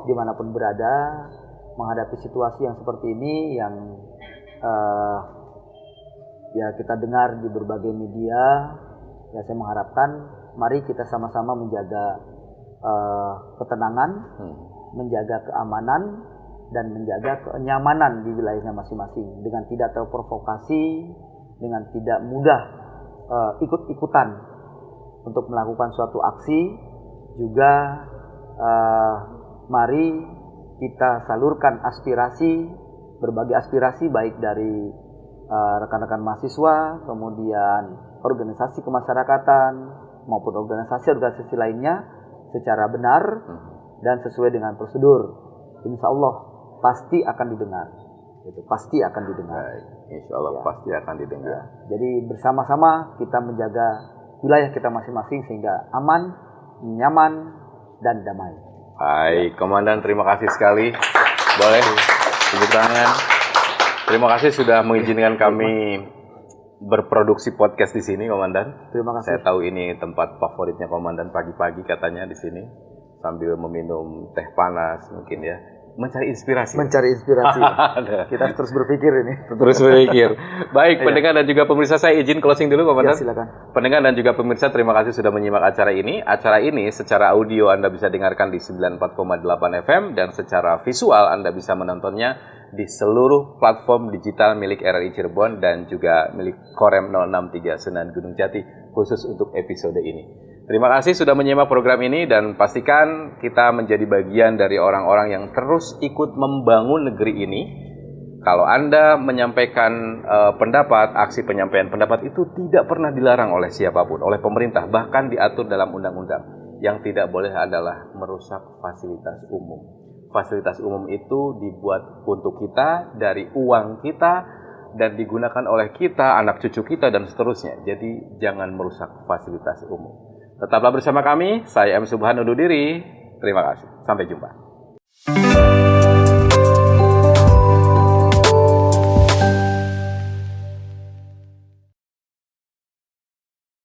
dimanapun berada, menghadapi situasi yang seperti ini yang kita dengar di berbagai media, ya saya mengharapkan mari kita sama-sama menjaga ketenangan, menjaga keamanan dan menjaga kenyamanan di wilayahnya masing-masing dengan tidak terprovokasi, dengan tidak mudah ikut-ikutan untuk melakukan suatu aksi. Juga mari kita salurkan aspirasi, berbagai aspirasi baik dari rekan-rekan mahasiswa, kemudian organisasi kemasyarakatan maupun organisasi-organisasi lainnya secara benar dan sesuai dengan prosedur. Insya Allah pasti akan didengar. Itu pasti akan didengar. Insya Allah pasti akan didengar. Jadi bersama-sama kita menjaga wilayah kita masing-masing sehingga aman, nyaman, dan damai. Baik, Komandan, terima kasih sekali. Boleh tepuk tangan. Terima kasih sudah mengizinkan kami berproduksi podcast di sini, Komandan. Terima kasih. Saya tahu ini tempat favoritnya Komandan pagi-pagi katanya di sini sambil meminum teh panas mungkin ya. Mencari inspirasi. Kita terus berpikir ini. Terus berpikir. Baik, pendengar dan juga pemirsa, saya izin closing dulu, Komandan. Silakan. Pendengar dan juga pemirsa, terima kasih sudah menyimak acara ini. Acara ini secara audio Anda bisa dengarkan di 94,8 FM dan secara visual Anda bisa menontonnya di seluruh platform digital milik RRI Cirebon dan juga milik Korem 063 Senen Gunung Jati khusus untuk episode ini. Terima kasih sudah menyimak program ini dan pastikan kita menjadi bagian dari orang-orang yang terus ikut membangun negeri ini. Kalau Anda menyampaikan pendapat, aksi penyampaian pendapat itu tidak pernah dilarang oleh siapapun, oleh pemerintah, bahkan diatur dalam undang-undang. yang tidak boleh adalah merusak fasilitas umum. Fasilitas umum itu dibuat untuk kita, dari uang kita, dan digunakan oleh kita, anak cucu kita, dan seterusnya. Jadi jangan merusak fasilitas umum. Tetaplah bersama kami, saya M. Subhan undur diri. Terima kasih. Sampai jumpa.